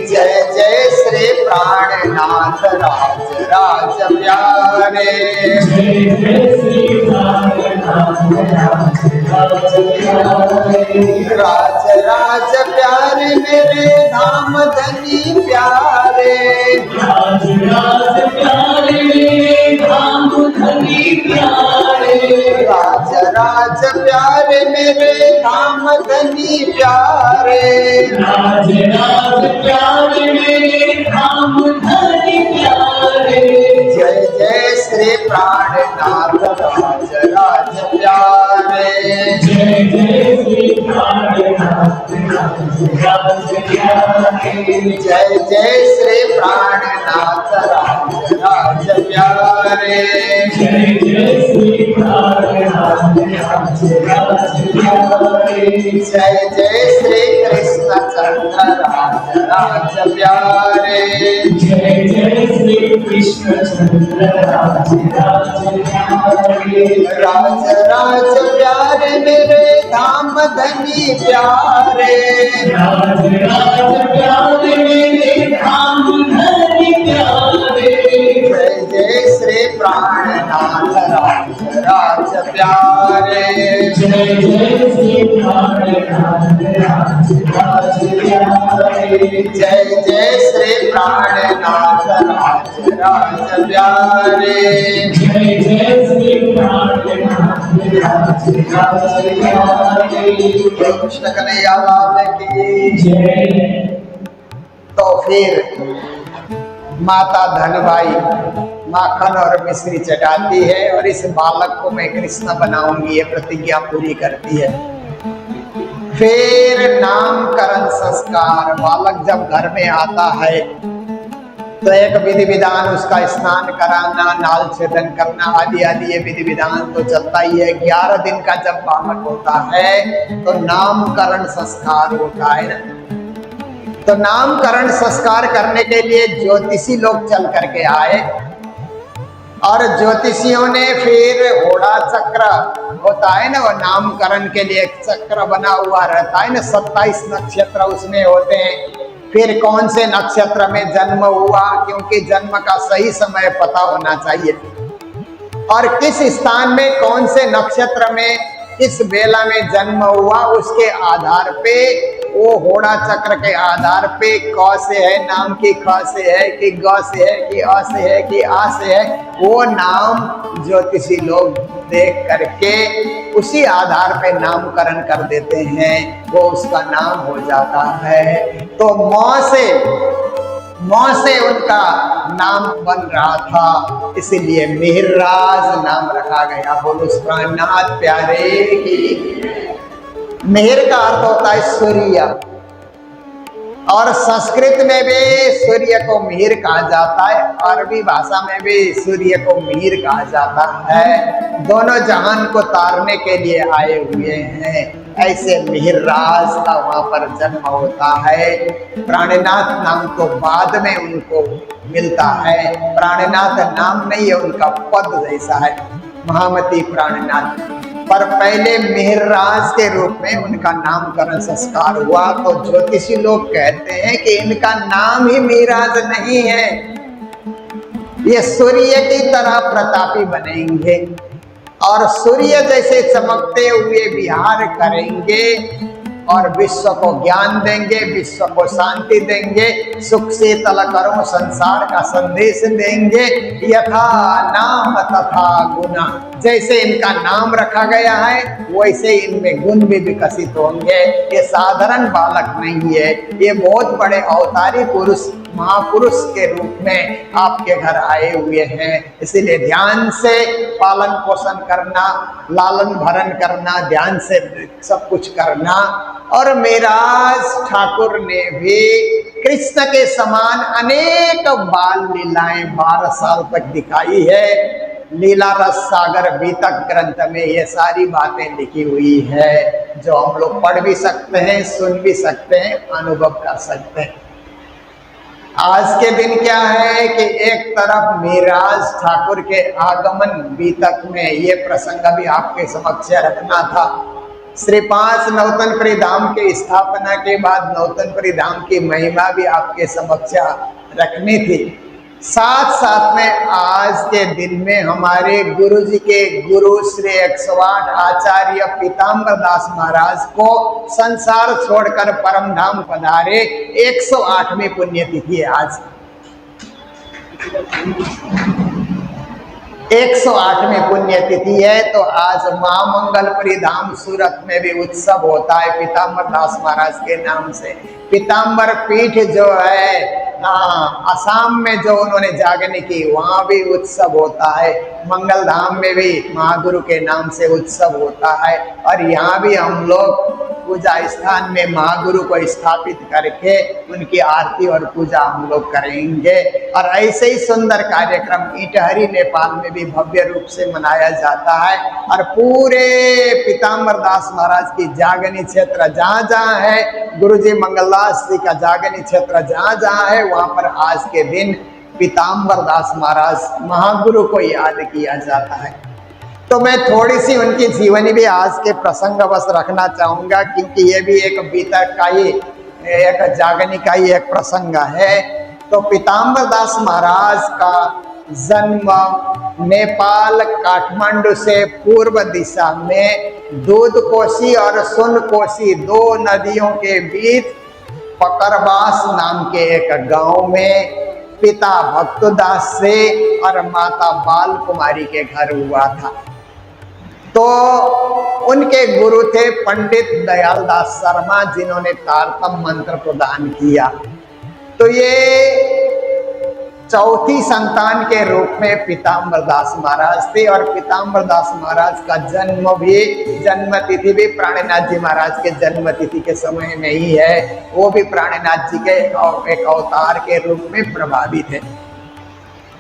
जय जय श्री प्राणनाथ राज राज प्यारे,
जय जय श्री प्राणनाथ राज राज प्यारे,
राज राज प्यारे मेरे धाम धनी प्यारे,
राज राज प्यारे मेरे धाम धनी प्यारे,
राज राज प्यारे मेरे धाम धनी प्यारे,
राज राज प्यारे मेरे धाम धनी प्यारे,
जय जय श्री प्राणनाथ राज राज प्यारे,
जय जय श्री प्राणनाथ राज राज प्यारे,
जय जय श्री प्राणनाथ राज राज प्यारे,
जय जय श्री प्राणनाथ राज राज प्यारे,
जय जय श्री कृष्ण चंद्र राज राज प्यारे,
जय जय श्री कृष्ण चंद्र राज राज प्यारे,
राज राज प्यारे मेरे धाम धनी प्यारे,
राज राज प्यारे मेरे धाम धनी प्यारे,
जय जय श्री प्राणनाथ राज राज प्यारे,
जय जय श्री प्राणनाथ राज राज प्यारे,
जय जय श्री प्राणनाथ राज राज प्यारे,
जय जय श्री प्राणनाथ राज राज प्यारे,
कृष्ण कन्हैया लाल की।
जय।
तो फिर माता धनबाई माखन और मिश्री चटाती है और इस बालक को मैं कृष्ण बनाऊंगी ये प्रतिज्ञा पूरी करती है। फिर नामकरण संस्कार, बालक जब घर में आता है तो एक विधि विधान, उसका स्नान कराना, नाल छेदन करना आदि आदि ये विधि विधान तो चलता ही है। 11 दिन का जब बालक होता है तो नामकरण संस्कार होता है ना। तो नामकरण संस्कार करने के लिए ज्योतिषी लोग चल करके आए और ज्योतिषियों ने फिर घोड़ा चक्र होता है ना, वो नामकरण के लिए एक चक्र बना हुआ रहता है ना, 27 नक्षत्र उसमें होते हैं। फिर कौन से नक्षत्र में जन्म हुआ, क्योंकि जन्म का सही समय पता होना चाहिए, और किस स्थान में कौन से नक्षत्र में किस बेला में जन्म हुआ, उसके आधार पे वो घोड़ा चक्र के आधार पे क से है नाम की, ख से है कि ग से है कि अ से है कि आ से है, वो नाम ज्योतिषी लोग देख करके उसी आधार पे नामकरण कर देते हैं, वो उसका नाम हो जाता है। तो मौ से उनका नाम बन रहा था, इसीलिए मिहिरराज नाम रखा गया। बोलो प्राणनाथ प्यारे की। मिहिर का अर्थ होता है सूर्य, और संस्कृत में भी सूर्य को मिहिर कहा जाता है, अरबी भाषा में भी सूर्य को मिहिर कहा जाता है। दोनों जहान को तारने के लिए आए हुए हैं। ऐसे मिहिरराज का वहां पर जन्म होता है। प्राणनाथ नाम तो बाद में उनको मिलता है, प्राणनाथ नाम नहीं है, उनका पद जैसा है, महामती प्राणनाथ। पर पहले मिहिरराज के रूप में उनका नामकरण संस्कार हुआ। तो ज्योतिषी लोग कहते हैं कि इनका नाम ही मिहिरराज नहीं है, ये सूर्य की तरह प्रतापी बनेंगे और सूर्य जैसे चमकते हुए विहार करेंगे और विश्व को ज्ञान देंगे, विश्व को शांति देंगे, सुख शीतल करो संसार का संदेश देंगे। यथा नाम तथा गुना, जैसे इनका नाम रखा गया है वैसे इनमें गुण भी विकसित होंगे। ये साधारण बालक नहीं है, ये बहुत बड़े अवतारी पुरुष महापुरुष के रूप में आपके घर आए हुए हैं। इसीलिए ध्यान से पालन पोषण करना, लालन भरण करना, ध्यान से सब कुछ करना। और मेराज ठाकुर ने भी कृष्ण के समान अनेक बाल लीलाएं 12 साल तक दिखाई है। लीला रस सागर बीतक ग्रंथ में ये सारी बातें लिखी हुई है, जो हम लोग पढ़ भी सकते हैं, सुन भी सकते हैं, अनुभव कर सकते हैं। आज के दिन क्या है कि एक तरफ मेराज ठाकुर के आगमन बीतक में ये प्रसंग भी आपके समक्ष रखना था। श्री 5 नौतनपुरी धाम की स्थापना के बाद नौतनपुरी धाम की महिमा भी आपके समक्ष रखनी थी। साथ साथ में आज के दिन में हमारे गुरु जी के गुरु श्री 108 आचार्य पीताम्बर दास महाराज को संसार छोड़कर परम धाम पधारे 108वीं पुण्यतिथि है आज। 108वीं पुण्यतिथि है। तो आज महामंगलपुरी धाम सूरत में भी उत्सव होता है पीताम्बर दास महाराज के नाम से। पीताम्बर पीठ जो है असम में जो उन्होंने जागने की, वहाँ भी उत्सव होता है। मंगल धाम में भी महागुरु के नाम से उत्सव होता है। और यहाँ भी हम लोग पूजा स्थान में महागुरु को स्थापित करके उनकी आरती और पूजा हम लोग करेंगे। और ऐसे ही सुंदर कार्यक्रम इटहरी नेपाल में भी भव्य रूप से मनाया जाता है। और पूरे पीताम्बर दास महाराज की जागनी क्षेत्र जहाँ जहाँ है, गुरु जी मंगलदास जी का जागनी क्षेत्र जहाँ जहाँ है, वहाँ पर आज के दिन पीताम्बर दास महाराज महागुरु को याद किया जाता है। तो मैं थोड़ी सी उनकी जीवनी भी आज के प्रसंग बस रखना चाहूँगा, क्योंकि ये भी एक बीतक का ही, एक जागनी का ही एक प्रसंग है। तो पीताम्बर दास महाराज का जन्म नेपाल काठमांडू से पूर्व दिशा में दूध कोसी और सुन कोसी 2 नदियों के बीच पकरबास नाम के एक गांव में पिता भक्तदास से और माता बाल कुमारी के घर हुआ था। तो उनके गुरु थे पंडित दयाल दास शर्मा, जिन्होंने तारतम मंत्र प्रदान किया। तो ये चौथी संतान के रूप में पीताम्बर दास महाराज थे। और पीताम्बर दास महाराज का जन्म तिथि भी प्राणनाथ जी महाराज के जन्म तिथि के समय में ही है। वो भी प्राणनाथ जी के एक अवतार के रूप में प्रभावित है।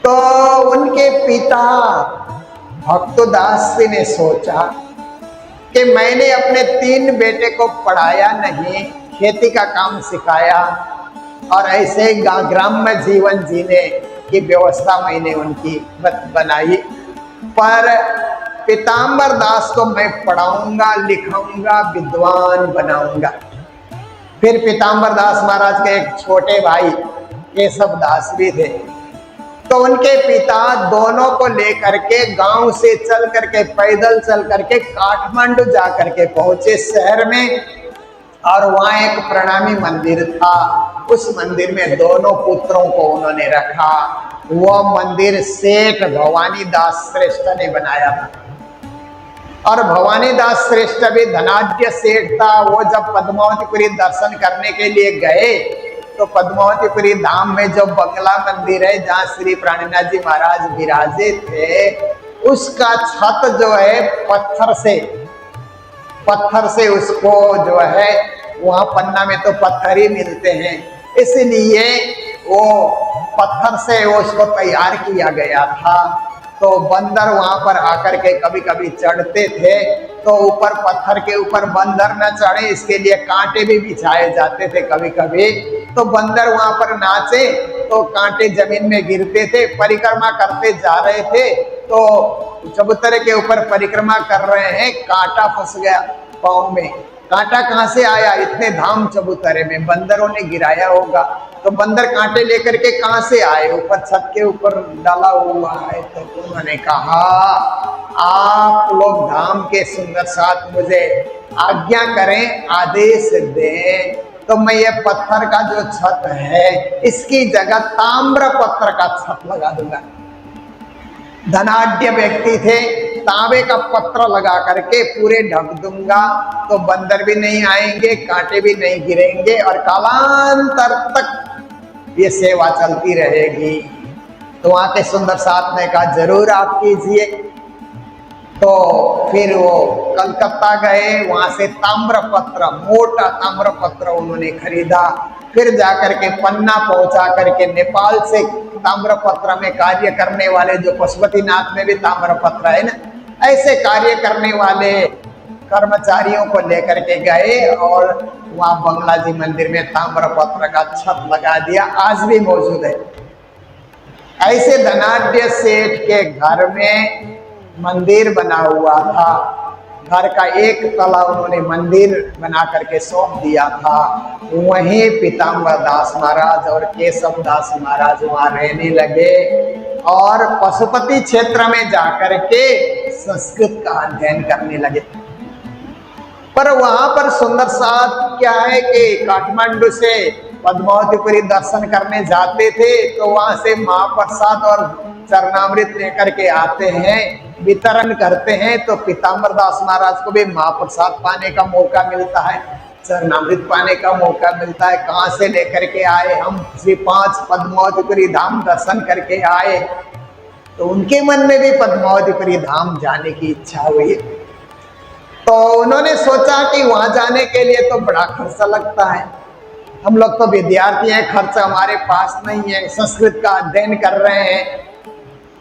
तो उनके पिता भक्तदास जी ने सोचा कि मैंने अपने 3 बेटे को पढ़ाया नहीं, खेती का काम सिखाया और ऐसे ग्राम्य जीवन जीने की व्यवस्था मैंने उनकी बनाई, पर पीताम्बर दास को मैं पढ़ाऊंगा, लिखाऊंगा, विद्वान बनाऊंगा। फिर पीताम्बर दास महाराज के एक छोटे भाई केशव दास भी थे। तो उनके पिता दोनों को लेकर के गांव से चल करके, पैदल चल करके काठमांडू जा करके पहुंचे शहर में। और वहाँ एक प्रणामी मंदिर था, उस मंदिर में दोनों पुत्रों को उन्होंने रखा। वह मंदिर सेठ भवानी दास श्रेष्ठ ने बनाया था। और भवानी दास श्रेष्ठ भी धनाढ्य सेठ था। वो जब पद्मावतीपुरी दर्शन करने के लिए गए तो पद्मावतीपुरी धाम में जो बंगला मंदिर है जहाँ श्री प्राणनाथ जी महाराज विराजे थे, उसका छत जो है पत्थर से उसको जो है, वहाँ पन्ना में तो पत्थर ही मिलते हैं, इसलिए वो पत्थर से वो उसको तैयार किया गया था। तो बंदर वहाँ पर आकर के कभी कभी चढ़ते थे, तो ऊपर पत्थर के ऊपर बंदर न चढ़े इसके लिए कांटे भी बिछाए जाते थे कभी कभी। तो बंदर वहाँ पर नाचे तो कांटे जमीन में गिरते थे। परिक्रमा करते जा रहे थे तो चबूतरे के ऊपर परिक्रमा कर रहे हैं, कांटा फंस गया पाँव में। कांटा कहाँ से आया? इतने धाम चबूतरे में बंदरों ने गिराया होगा। तो बंदर कांटे लेकर के कहाँ से आए? ऊपर छत के ऊपर डाला हुआ है। तो उन्होंने कहा, आप लोग धाम के सुंदर साथ मुझे आज्ञा करें, आदेश दें, तो मैं ये पत्थर का जो छत है इसकी जगह ताम्र पत्थर का छत लगा दूंगा। धनाढ्य व्यक्ति थे, तांबे का पत्र लगा करके पूरे ढक दूंगा तो बंदर भी नहीं आएंगे, कांटे भी नहीं गिरेंगे और कालांतर तक ये सेवा चलती रहेगी। तो वहां के सुंदर साथ ने कहा जरूर आप कीजिए। तो फिर वो कलकत्ता गए, वहां से ताम्रपत्र, मोटा ताम्रपत्र उन्होंने खरीदा, फिर जाकर के पन्ना पहुंचा करके नेपाल से ताम्रपत्र में कार्य करने वाले, जो पशुपतिनाथ में भी ताम्रपत्र है ना, ऐसे कार्य करने वाले कर्मचारियों को लेकर के गए और वहां बंगला जी मंदिर में ताम्रपत्र का छत लगा दिया, आज भी मौजूद है। ऐसे धनाढ्य सेठ के घर में मंदिर बना हुआ था, घर का एक तला उन्होंने मंदिर बना करके सौंप दिया था। वहीं पीताम्बर दास महाराज और केशव दास महाराज वहां रहने लगे और पशुपति क्षेत्र में जाकर के संस्कृत का अध्ययन करने लगे। पर वहां पर सुंदर साथ क्या है कि काठमांडू से पद्मावतीपुरी दर्शन करने जाते थे तो वहां से महाप्रसाद और चरणामृत लेकर के आते हैं, वितरण करते हैं, तो पीताम्बर दास महाराज को भी महाप्रसाद पाने का मौका मिलता है, चरणामृत पाने का मौका मिलता है। कहाँ से लेकर के आए, हम श्री 5 पद्मावतीपुरी धाम दर्शन करके आए, तो उनके मन में भी पद्मावतीपुरी धाम जाने की इच्छा हुई। तो उन्होंने सोचा कि वहां जाने के लिए तो बड़ा खर्चा लगता है, हम लोग तो विद्यार्थी हैं, खर्च हमारे पास नहीं है, संस्कृत का अध्ययन कर रहे हैं।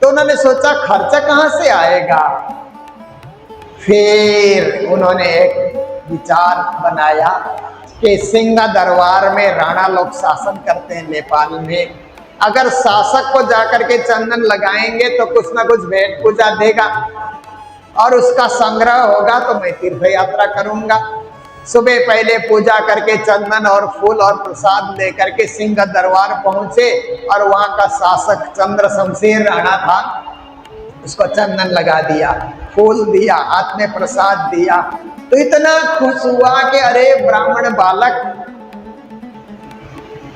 तो उन्होंने सोचा खर्चा कहाँ से आएगा। फिर उन्होंने एक विचार बनाया कि सिंह दरबार में राणा लोग शासन करते हैं नेपाल में, अगर शासक को जाकर के चंदन लगाएंगे तो कुछ ना कुछ भेंट पूजा देगा और उसका संग्रह होगा तो मैं तीर्थ यात्रा करूंगा। सुबह पहले पूजा करके चंदन और फूल और प्रसाद लेकर के सिंह दरबार पहुंचे और वहां का शासक चंद्र शमशेर राणा था, उसको चंदन लगा दिया, फूल दिया, हाथ में प्रसाद दिया। तो इतना खुश हुआ कि अरे ब्राह्मण बालक,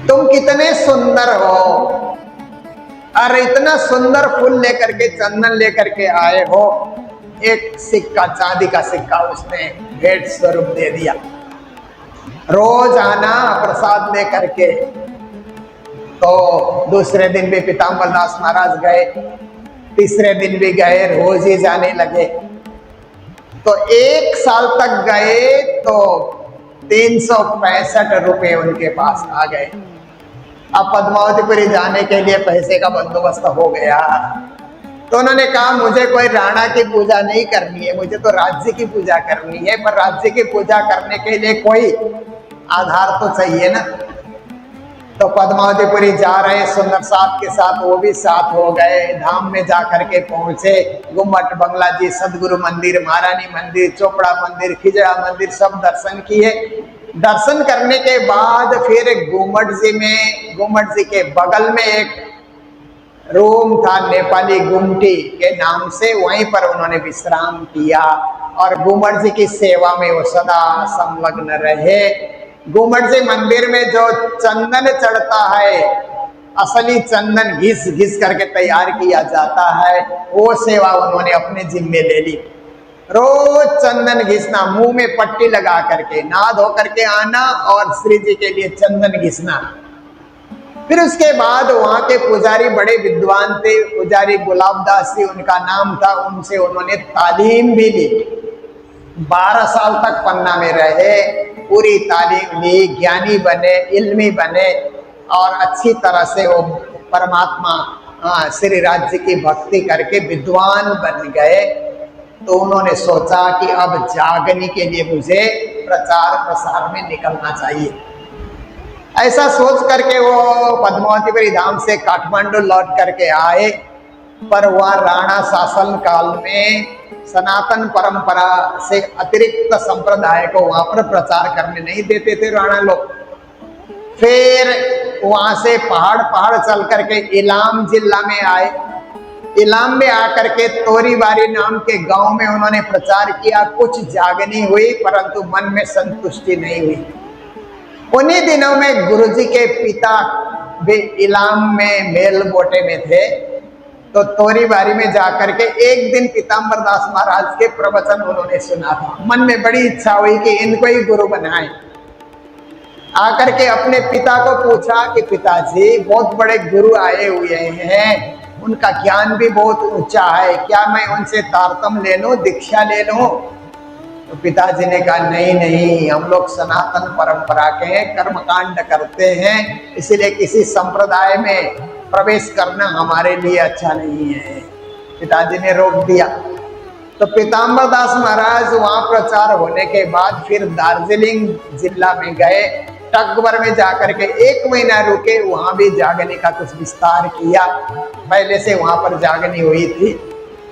तुम कितने सुंदर हो, अरे इतना सुंदर फूल लेकर के, चंदन लेकर के आए हो। एक सिक्का, चांदी का सिक्का उसने भेंट स्वरूप दे दिया। रोज आना प्रसाद लेकर के। तो दूसरे दिन भी पीताम्बर दास महाराज गए, तीसरे दिन भी गए, रोज ही जाने लगे। तो 1 साल तक गए तो 365 रुपए उनके पास आ गए। अब पद्मावतीपुरी जाने के लिए पैसे का बंदोबस्त हो गया। तो उन्होंने कहा मुझे कोई राणा की पूजा नहीं करनी है, मुझे तो राज्य की पूजा करनी है, पर राज्य की पूजा करने के लिए कोई आधार तो चाहिए ना। तो पद्मावतीपुरी जा रहे सुंदर साथ के साथ, वो भी साथ हो गए। धाम में जा करके पहुंचे, गुम्मट, बंगला जी, सदगुरु मंदिर, महारानी मंदिर, चोपड़ा मंदिर, खिजड़ा मंदिर सब दर्शन किए। दर्शन करने के बाद फिर गुम्मट जी के बगल में एक रूम था, नेपाली गुमटी के नाम से, वहीं पर उन्होंने विश्राम किया और गुम्मट जी की सेवा में वो सदा संलग्न रहे। गुम्मट जी मंदिर में जो चंदन चढ़ता है, असली चंदन घिस घिस करके तैयार किया जाता है, वो सेवा उन्होंने अपने जिम्मे ले ली। रोज चंदन घिसना, मुंह में पट्टी लगा करके, नहा धो करके आना और श्री जी के लिए चंदन घिसना। फिर उसके बाद वहां के पुजारी बड़े विद्वान थे, पुजारी गुलाबदास जी उनका नाम था, उनसे उन्होंने तालीम भी ली। 12 साल तक पन्ना में रहे, पूरी तालीम ली, ज्ञानी बने, इल्मी बने और अच्छी तरह से वो परमात्मा श्री राज्य की भक्ति करके विद्वान बन गए। तो उन्होंने सोचा कि अब जागने के लिए मुझे प्रचार प्रसार में निकलना चाहिए। ऐसा सोच करके वो पद्मावतीपुरी धाम से काठमांडू लौट करके आए, पर वह राणा शासन काल में सनातन परंपरा से अतिरिक्त संप्रदाय को वहां पर प्रचार करने नहीं देते थे राणा लोग। फिर वहां से पहाड़ चल करके इलाम जिला में आए। इलाम में आकर के तोरीबारी नाम के गांव में उन्होंने प्रचार किया। कुछ जागनी हुई, परंतु मन में संतुष्टि नहीं हुई। उन्हीं दिनों में गुरुजी के पिता भी इलाम में मेल बोटे में थे। तो तोरी बारी में जाकर के एक दिन पीताम्बर दास महाराज के प्रवचन उन्होंने सुना था। मन में बड़ी इच्छा हुई कि इनको ही गुरु बनाएं। आकर के अपने पिता को पूछा कि पिताजी बहुत बड़े गुरु आए हुए हैं, उनका ज्ञान भी बहुत ऊंचा है, क्या मैं उनसे तारतम ले लूं, दीक्षा ले लूं? तो पिताजी ने कहा नहीं नहीं, हम लोग सनातन परंपरा के हैं, कर्मकांड करते हैं, इसलिए किसी संप्रदाय में प्रवेश करना हमारे लिए अच्छा नहीं है। पिताजी ने रोक दिया। तो पीताम्बर दास महाराज वहां प्रचार होने के बाद फिर दार्जिलिंग जिला में गए, टकबर में जाकर के 1 महीना रुके, वहां भी जागने का कुछ विस्तार किया, पहले से वहां पर जागनी हुई थी।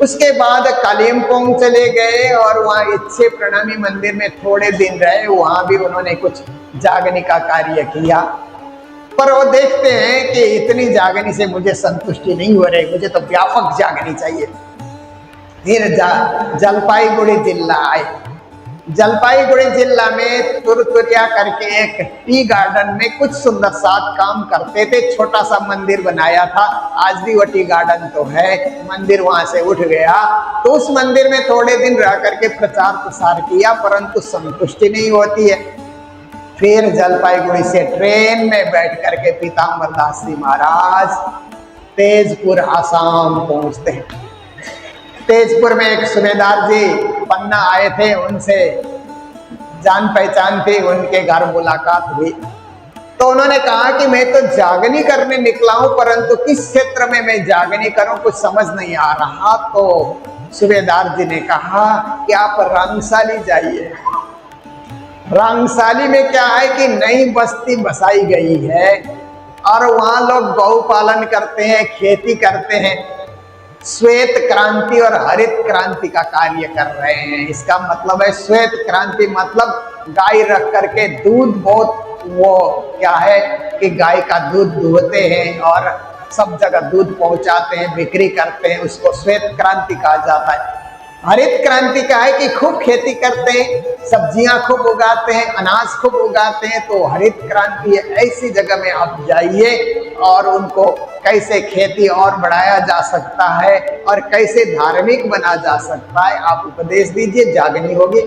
उसके बाद कालिम्पोंग चले गए और वहाँ इच्छे प्रणामी मंदिर में थोड़े दिन रहे, वहां भी उन्होंने कुछ जागने का कार्य किया। पर वो देखते हैं कि इतनी जागनी से मुझे संतुष्टि नहीं हो रही, मुझे तो व्यापक जागनी चाहिए। फिर जलपाईगुड़ी जिला आए। जलपाईगुड़ी जिला में तुरतुरिया करके एक टी गार्डन में कुछ सुंदर साथ काम करते थे, छोटा सा मंदिर बनाया था, आज भी वो टी गार्डन तो है, मंदिर वहां से उठ गया। तो उस मंदिर में थोड़े दिन रह करके प्रचार प्रसार किया, परंतु संतुष्टि नहीं होती है। फिर जलपाईगुड़ी से ट्रेन में बैठ करके पीताम्बर दास जी महाराज तेजपुर आसाम पहुंचते हैं। तेजपुर में एक सूबेदार जी पन्ना आए थे, उनसे जान पहचान थी, उनके घर मुलाकात हुई। तो उन्होंने कहा कि मैं तो जागनी करने निकला हूं, परंतु किस क्षेत्र में मैं जागनी करूं कुछ समझ नहीं आ रहा। तो सूबेदार जी ने कहा कि आप रंगसाली जाइए। रंगसाली में क्या है कि नई बस्ती बसाई गई है और वहां लोग गौ पालन करते हैं, खेती करते हैं, श्वेत क्रांति और हरित क्रांति का कार्य कर रहे हैं। इसका मतलब है श्वेत क्रांति मतलब गाय रख करके दूध, बहुत वो क्या है कि गाय का दूध दुहते हैं और सब जगह दूध पहुंचाते हैं, बिक्री करते हैं, उसको श्वेत क्रांति कहा जाता है। हरित क्रांति का है कि खूब खेती करते हैं, सब्जियां खूब उगाते हैं, अनाज खूब उगाते हैं, तो हरित क्रांति है। ऐसी जगह में आप जाइए और उनको कैसे खेती और बढ़ाया जा सकता है और कैसे धार्मिक बना जा सकता है आप उपदेश दीजिए, जागनी होगी।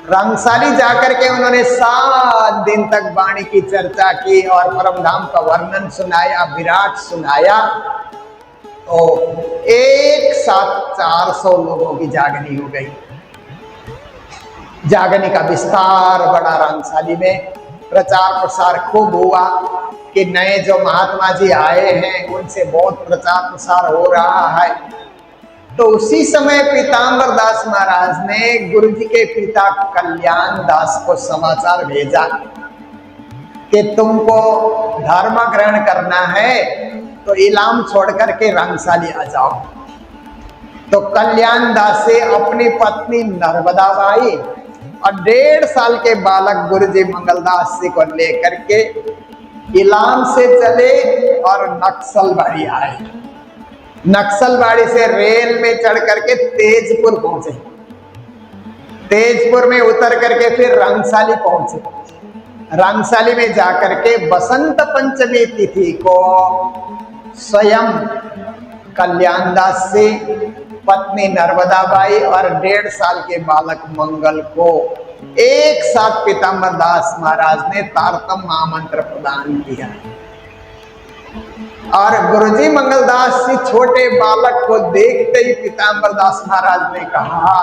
रंगसाली जाकर के उन्होंने 7 दिन तक वाणी की चर्चा की और परमधाम का वर्णन सुनाया, विराट सुनाया। तो एक साथ 400 लोगों की जागनी हो गई। जागनी का विस्तार बड़ा रंगसाली में, प्रचार प्रसार खूब हुआ कि नए जो महात्मा जी आए हैं उनसे बहुत प्रचार प्रसार हो रहा है। तो उसी समय पीताम्बर दास महाराज ने गुरु जी के पिता कल्याण दास को समाचार भेजा कि तुमको धर्म ग्रहण करना है तो इलाम छोड़ करके रंगसाली आ जाओ। तो कल्याण दास से अपनी पत्नी नर्मदा बाई और 1.5 साल के बालक गुरुजी मंगलदास जी को लेकर के इलाम से चले और नक्सलबाड़ी आए। नक्सलबाड़ी से रेल में चढ़ करके तेजपुर पहुंचे। तेजपुर में उतर करके फिर रंगसाली पहुंचे। रंगसाली में जाकर के बसंत पंचमी तिथि को स्वयं कल्याण दास से पत्नी नर्मदा बाई और 1.5 साल के बालक मंगल को एक साथ पीताम्बर दास महाराज ने तारतम महामंत्र प्रदान किया। और गुरुजी मंगलदास जी छोटे बालक को देखते ही पीताम्बर दास महाराज ने कहा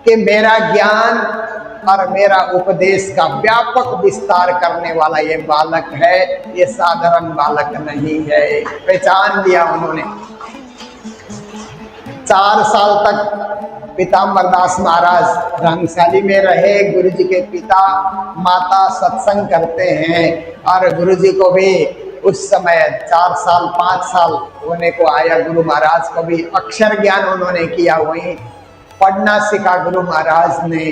कि मेरा ज्ञान और मेरा उपदेश का व्यापक विस्तार करने वाला ये बालक है, ये साधारण बालक नहीं है। पहचान लिया उन्होंने। 4 साल तक पीताम्बर दास महाराज रंगसाली में रहे। गुरु जी के पिता माता सत्संग करते हैं और गुरु जी को भी उस समय 4 साल 5 साल होने को आया। गुरु महाराज को भी अक्षर ज्ञान उन्होंने किया, वहीं पढ़ना सीखा गुरु महाराज ने।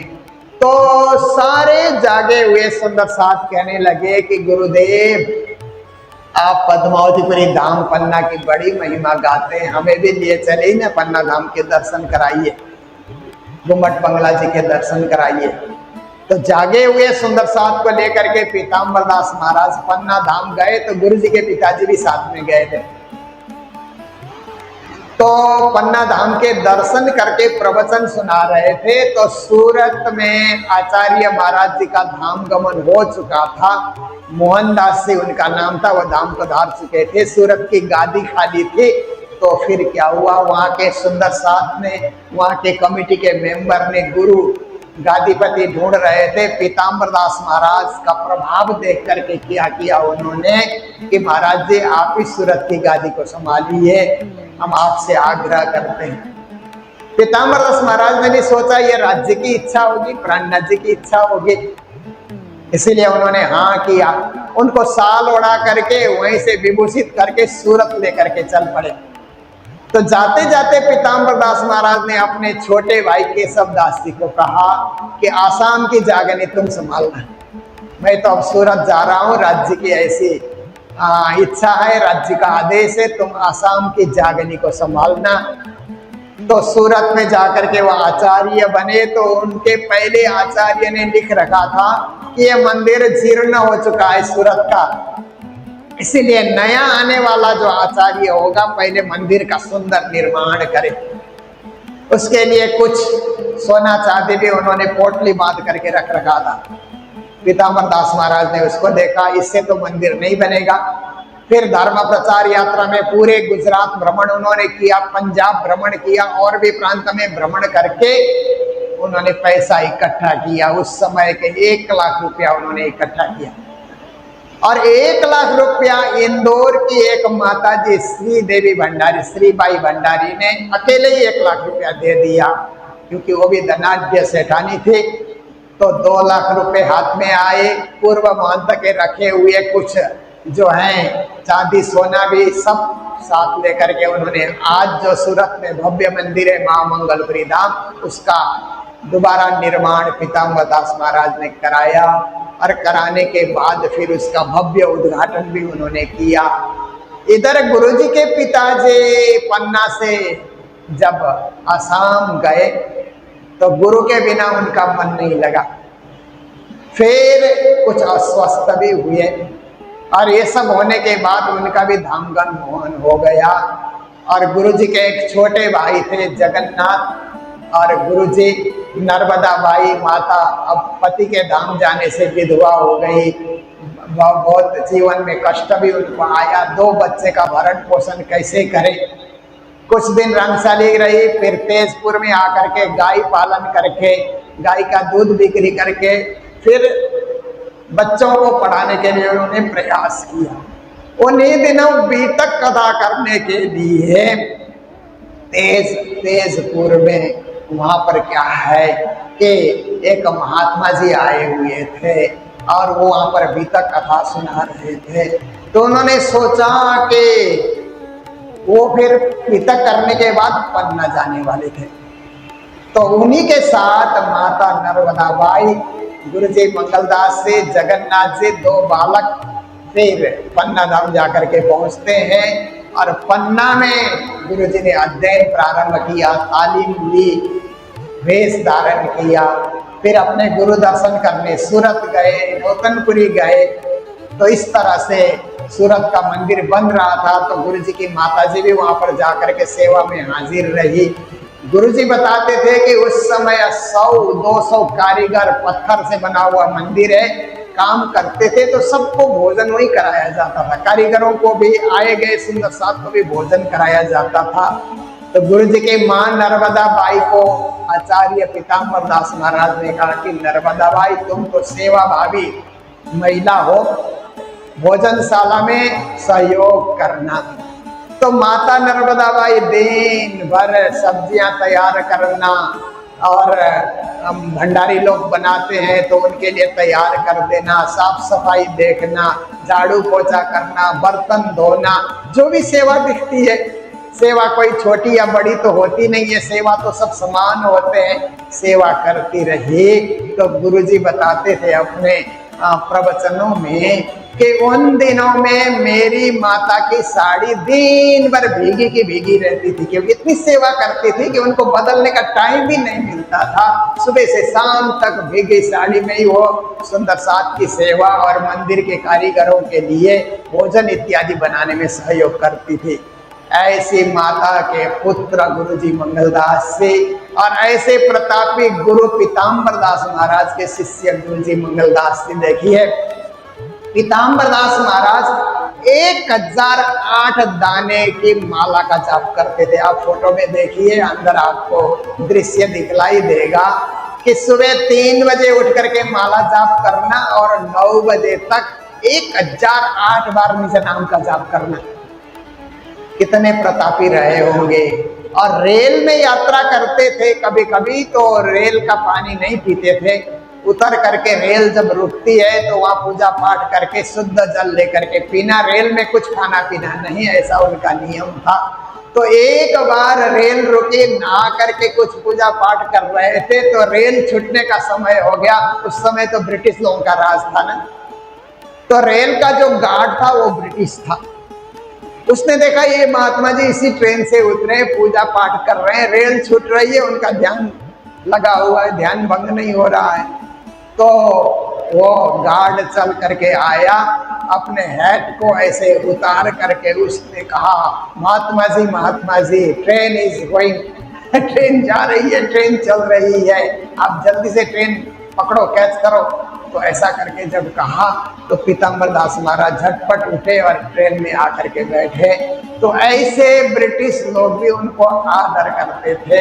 तो सारे जागे हुए सुंदर साथ कहने लगे कि गुरुदेव आप पद्मावतीपुरी धाम पन्ना की बड़ी महिमा गाते हैं, हमें भी लिए चले ना, पन्ना धाम के दर्शन कराइए, गुम्मट बंगला जी के दर्शन कराइए। तो जागे हुए सुंदर साथ को लेकर के पीताम्बर दास महाराज पन्ना धाम गए। तो गुरु जी के पिताजी भी साथ में गए थे। तो पन्ना धाम के दर्शन करके प्रवचन सुना रहे थे। तो सूरत में आचार्य महाराज जी का धाम गमन हो चुका था। मोहनदास जी उनका नाम था, वो धाम पधार चुके थे। सूरत की गादी खाली थी। तो फिर क्या हुआ, वहाँ के सुंदर साथ ने, वहाँ के कमेटी के मेंबर ने गुरु गादीपति ढूंढ रहे थे। पीताम्बर दास महाराज का प्रभाव देख करके क्या किया उन्होंने कि महाराज जी आप इस सूरत की गादी को संभालिए, हम आपसे आग्रह करते हैं। पीताम्बर दास महाराज ने भी सोचा ये राज्य की इच्छा होगी, प्राणनाथ जी की इच्छा होगी, इसीलिए उन्होंने हाँ किया। उनको साल ओढ़ा करके वहीं से विभूषित करके सूरत लेकर के चल पड़े। तो जाते जाते पीताम्बर दास महाराज ने अपने छोटे भाई केशव दास जी को कहा कि आसाम की जागनी तुम संभालना, मैं तो अब सूरत जा रहा हूँ, राज्य की ऐसी इच्छा है, राज्य का आदेश है, तुम आसाम की जागनी को संभालना। तो सूरत में जाकर के वह आचार्य बने। तो उनके पहले आचार्य ने लिख रखा था कि यह मंदिर जीर्ण हो चुका है सूरत का, इसीलिए नया आने वाला जो आचार्य होगा पहले मंदिर का सुंदर निर्माण करे। उसके लिए कुछ सोना चांदी भी उन्होंने पोटली बांध करके रख रखा था। पीताम्बर दास महाराज ने उसको देखा, इससे तो मंदिर नहीं बनेगा। फिर धर्म प्रचार यात्रा में पूरे गुजरात भ्रमण उन्होंने किया, पंजाब भ्रमण किया, और भी प्रांत में भ्रमण करके उन्होंने पैसा इकट्ठा किया। उस समय के 1 लाख रुपया उन्होंने इकट्ठा किया। और 1 लाख रुपया इंदौर की एक माता जी श्रीदेवी भंडारी, श्रीबाई भंडारी ने अकेले ही 1 लाख रुपया दे दिया, क्योंकि वो भी धनाढ्य सेठानी थे। तो 2 लाख रुपए हाथ में आए। पूर्व महंत के रखे हुए कुछ जो हैं चांदी सोना भी सब साथ लेकर के उन्होंने आज जो सूरत में भव्य मंदिर है महामंगलपुरी धाम, उसका दोबारा निर्माण पीताम्बर दास महाराज ने कराया। और कराने के बाद फिर उसका भव्य उद्घाटन भी उन्होंने किया। इधर गुरुजी के पिताजी पन्ना से जब आसाम गए तो गुरु के बिना उनका मन नहीं लगा। फिर कुछ अस्वस्थ भी हुए, और ये सब होने के बाद उनका भी धामगन मोहन हो गया। और गुरुजी के एक छोटे भाई थे जगन्नाथ, और गुरुजी नर्मदा बाई माता अब पति के धाम जाने से विधवा हो गई। बहुत जीवन में कष्ट भी उनको आया। 2 बच्चे का भरण पोषण कैसे करें। कुछ दिन रंगशाली रही, फिर तेजपुर में आकर के गाय पालन करके, गाय का दूध बिक्री करके, फिर बच्चों को पढ़ाने के लिए उन्होंने प्रयास किया। उन्हीं दिनों बीतक कथा करने के लिए तेजपुर में वहाँ पर क्या है कि एक महात्मा जी आए हुए थे, और वो वहाँ पर बीतक कथा सुना रहे थे। तो उन्होंने सोचा कि वो फिर बीतक करने के बाद पन्ना जाने वाले थे। तो उन्हीं के साथ माता नर्मदा बाई, गुरुजी मंगलदास से, जगन्नाथ जी, 2 बालक फिर पन्ना धाम जाकर के पहुँचते हैं। और पन्ना में गुरुजी ने अध्ययन प्रारंभ किया, तालीम ली, वेश धारण किया। फिर अपने गुरु दर्शन करने सूरत गए, नौतनपुरी गए। तो इस तरह से सूरत का मंदिर बन रहा था। तो गुरुजी की माताजी भी वहाँ पर जाकर के सेवा में हाजिर रही। गुरुजी बताते थे कि उस समय 100-200 कारीगर, पत्थर से बना हुआ मंदिर है, काम करते थे। तो सबको भोजन वही कराया जाता था, कारीगरों को भी, आए गए सुंदर साथ को भी भोजन कराया जाता था। तो गुरुजी के मां नर्मदा बाई को आचार्य पीताम्बर दास महाराज ने कहा कि नर्मदा बाई तुम तो सेवा भावी महिला हो, भोजनशाला में सहयोग करना। तो माता नर्मदा बाई दिन भर सब्जियां तैयार करना, और भंडारी लोग बनाते हैं तो उनके लिए तैयार कर देना, साफ सफाई देखना, झाड़ू पोछा करना, बर्तन धोना, जो भी सेवा दिखती है। सेवा कोई छोटी या बड़ी तो होती नहीं है, सेवा तो सब समान होते हैं। सेवा करती रही। तो गुरुजी बताते थे अपने प्रवचनों में कि उन दिनों में मेरी माता की साड़ी दिन भर भीगी की भीगी रहती थी, क्योंकि इतनी सेवा करती थी कि उनको बदलने का टाइम भी नहीं मिलता था। सुबह से शाम तक भीगी साड़ी में ही वो सुंदर साथ की सेवा और मंदिर के कारीगरों के लिए भोजन इत्यादि बनाने में सहयोग करती थी। ऐसी माता के पुत्र गुरु जी मंगलदास से और ऐसे प्रतापी गुरु पीताम्बर दास महाराज के शिष्य गुरु जी मंगलदास से देखिए, पीताम्बर दास महाराज 1008 दाने की माला का जाप करते थे। आप फोटो में देखिए, अंदर आपको दृश्य दिखलाई देगा कि सुबह 3 बजे उठ करके माला जाप करना और 9 बजे तक 1008 बार निज नाम का जाप करना। कितने प्रतापी रहे होंगे। और रेल में यात्रा करते थे, कभी कभी तो रेल का पानी नहीं पीते थे, उतर करके रेल जब रुकती है तो वहाँ पूजा पाठ करके शुद्ध जल लेकर के पीना, रेल में कुछ खाना पीना नहीं, ऐसा उनका नियम था। तो एक बार रेल रुकी, नहा करके कुछ पूजा पाठ कर रहे थे तो रेल छूटने का समय हो गया। उस समय तो ब्रिटिश लोगों का राज था ना, तो रेल का जो गार्ड था वो ब्रिटिश था। उसने देखा ये महात्मा जी इसी ट्रेन से उतरे, पूजा पाठ कर रहे हैं, रेल छूट रही है, उनका ध्यान लगा हुआ है, ध्यान भंग नहीं हो रहा है। तो वो गार्ड चल करके आया, अपने हैट को ऐसे उतार करके उसने कहा, Mahatma ji train is going, train जा रही है, ट्रेन चल रही है, आप जल्दी से ट्रेन पकड़ो, कैच करो। तो ऐसा करके जब कहा तो पीताम्बर दास महाराज झटपट उठे और ट्रेन में आकर के बैठे। तो ऐसे ब्रिटिश लोग भी उनको आदर करते थे।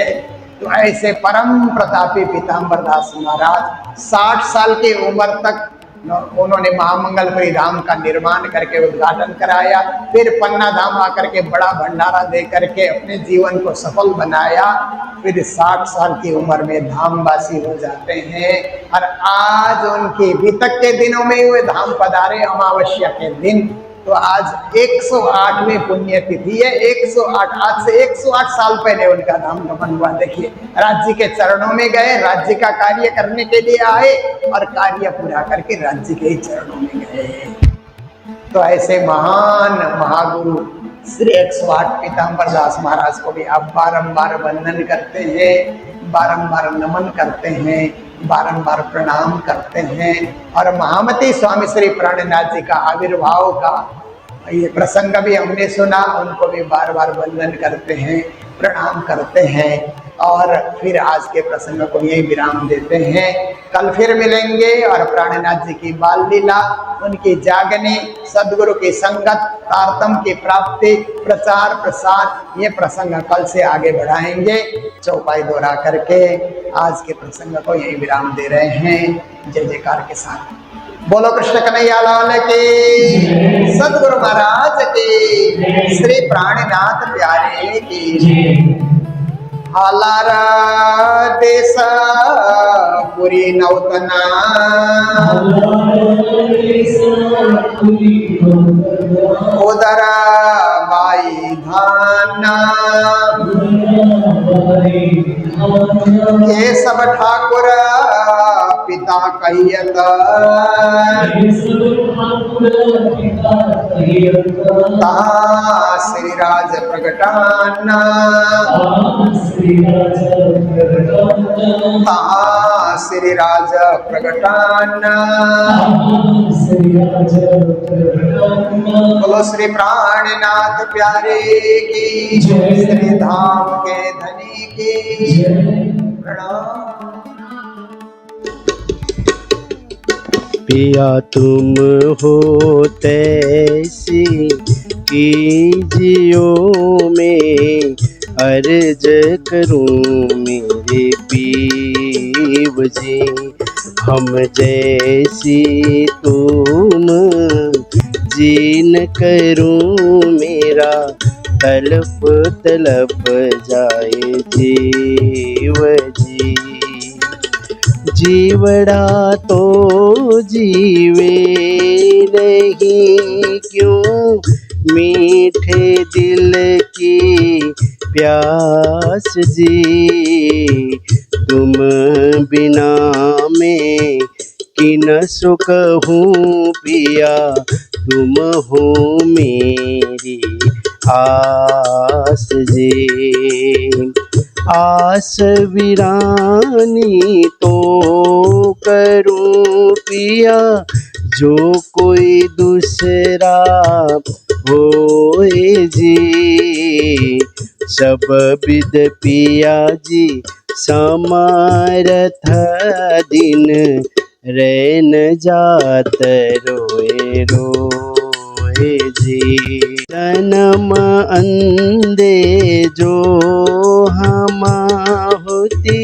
तो ऐसे परम प्रतापी पीताम्बर दास महाराज 60 साल की उम्र तक उन्होंने महामंगलपुरी धाम का निर्माण करके उद्घाटन कराया। फिर पन्ना धाम आकर के बड़ा भंडारा दे करके अपने जीवन को सफल बनाया। फिर 60 साल की उम्र में धामवासी हो जाते हैं। और आज उनकी बीतक के दिनों में वे धाम पधारे, अमावस्या के दिन। तो आज 108वीं पुण्यतिथि है। 108, आज से 108 साल पहले उनका धाम गमन हुआ। देखिए, राज्य के चरणों में गए, राज्य का कार्य करने के लिए आए और कार्य पूरा करके राज्य के ही चरणों में गए। तो ऐसे महान महागुरु श्री 108 पीताम्बर दास महाराज को भी आप बारंबार वंदन करते हैं, बारंबार नमन करते हैं, बारंबार प्रणाम करते हैं। और महामती स्वामी श्री प्राणनाथ जी का आविर्भाव का ये प्रसंग भी हमने सुना, उनको भी बार बार वंदन करते हैं, प्रणाम करते हैं। और फिर आज के प्रसंग को यही विराम देते हैं। कल फिर मिलेंगे और प्राणनाथ जी की बाल लीला, उनकी जागनी, सदगुरु की संगत, तारतम की प्राप्ति, प्रचार प्रसार, ये प्रसंग कल से आगे बढ़ाएंगे। चौपाई दोहरा करके आज के प्रसंग को यही विराम दे रहे हैं। जय जयकार के साथ बोलो कृष्ण कन्हैया लाल की, सदगुरु महाराज की, श्री प्राणनाथ प्यारे की। हालारा देसा पुरी नौतना, उदरा बाई धाना, केशव ठाकुर पिता कहियत, तहाँ श्री राज प्रगटाना, तहाँ श्री राज प्रगटाना। बोलो श्री प्राणनाथ प्यारे की, श्री धाम के धनी की प्रणाम।
पिया तुम हो तैसी कीजियो में, अर्ज करूं मेरे पीव जी। हम जैसी तुम जीन करूं, मेरा तलप तलप जाए जीव जी। जीवड़ा तो जीवे नहीं क्यों, मीठे दिल की प्यास जी। तुम बिना मैं कि न सुख हूँ पिया, तुम हो मेरी आस जी। आस वीरानी तो करूं पिया, जो कोई दूसरा होए जी। सब विद पिया जी समारथ दिन, रैन जात रोए रोए जी। जन्म अंधे जो हम होती,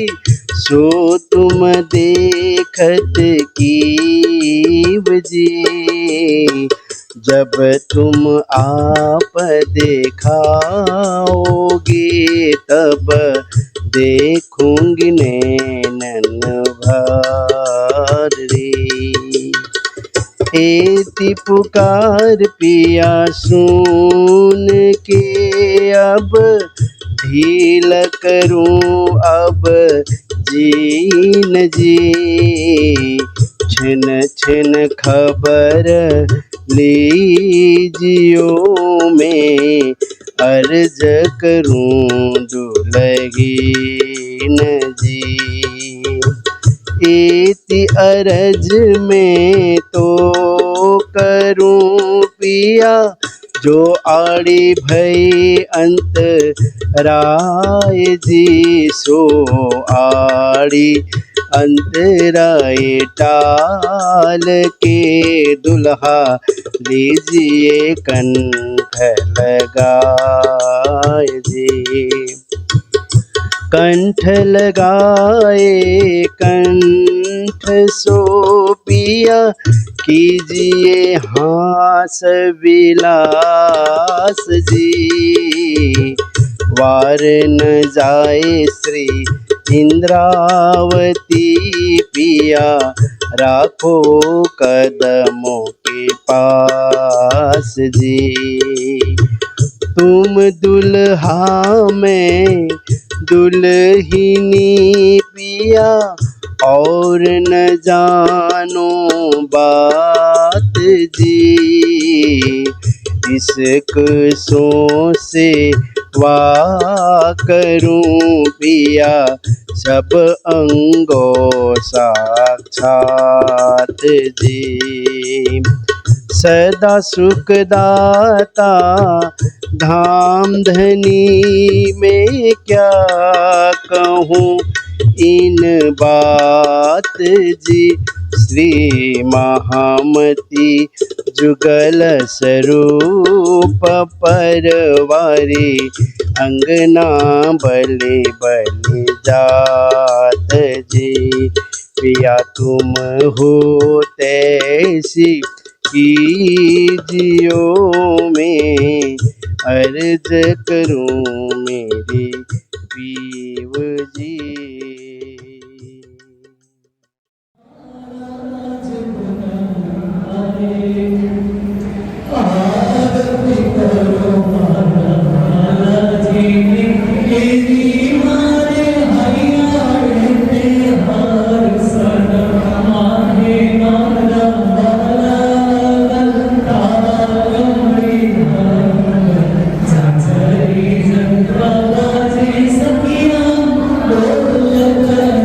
सो तुम देखत कीव जी। जब तुम आप देखाओगे, तब देखूंगी नैनन भर रे। एति पुकार पिया सुन के, अब ढील करूं अब जीन जी। छिन छिन खबर लीजियो में, अर्ज करूं दुलहीन जी। इति अरज में तो करूं पिया, जो आड़ी भई अंत राय जी। सो आड़ी अंतराय टाल के, दुल्हा लीजिए कंठ लगाए जी। कंठ लगाए कंठ सो पिया, कीजिए हास विलास जी। वार न जाए श्री इंद्रावती पिया, राखो कदमों के पास जी। तुम दुल्हा में दुल्हिनी पिया, और न जानो बात जी। इसक सो से वाह करूं पिया, सब अंगों साक्षात जी। सदा सुखदाता धाम धनी, में क्या कहूँ इन बात जी। श्री महामती जुगल स्वरूप परवारी, अंगना बलि बलि जात जी। पिया तुम हो तैसी कीजियो में, अर्ज करूं मेरी पीव जी।
Thank you.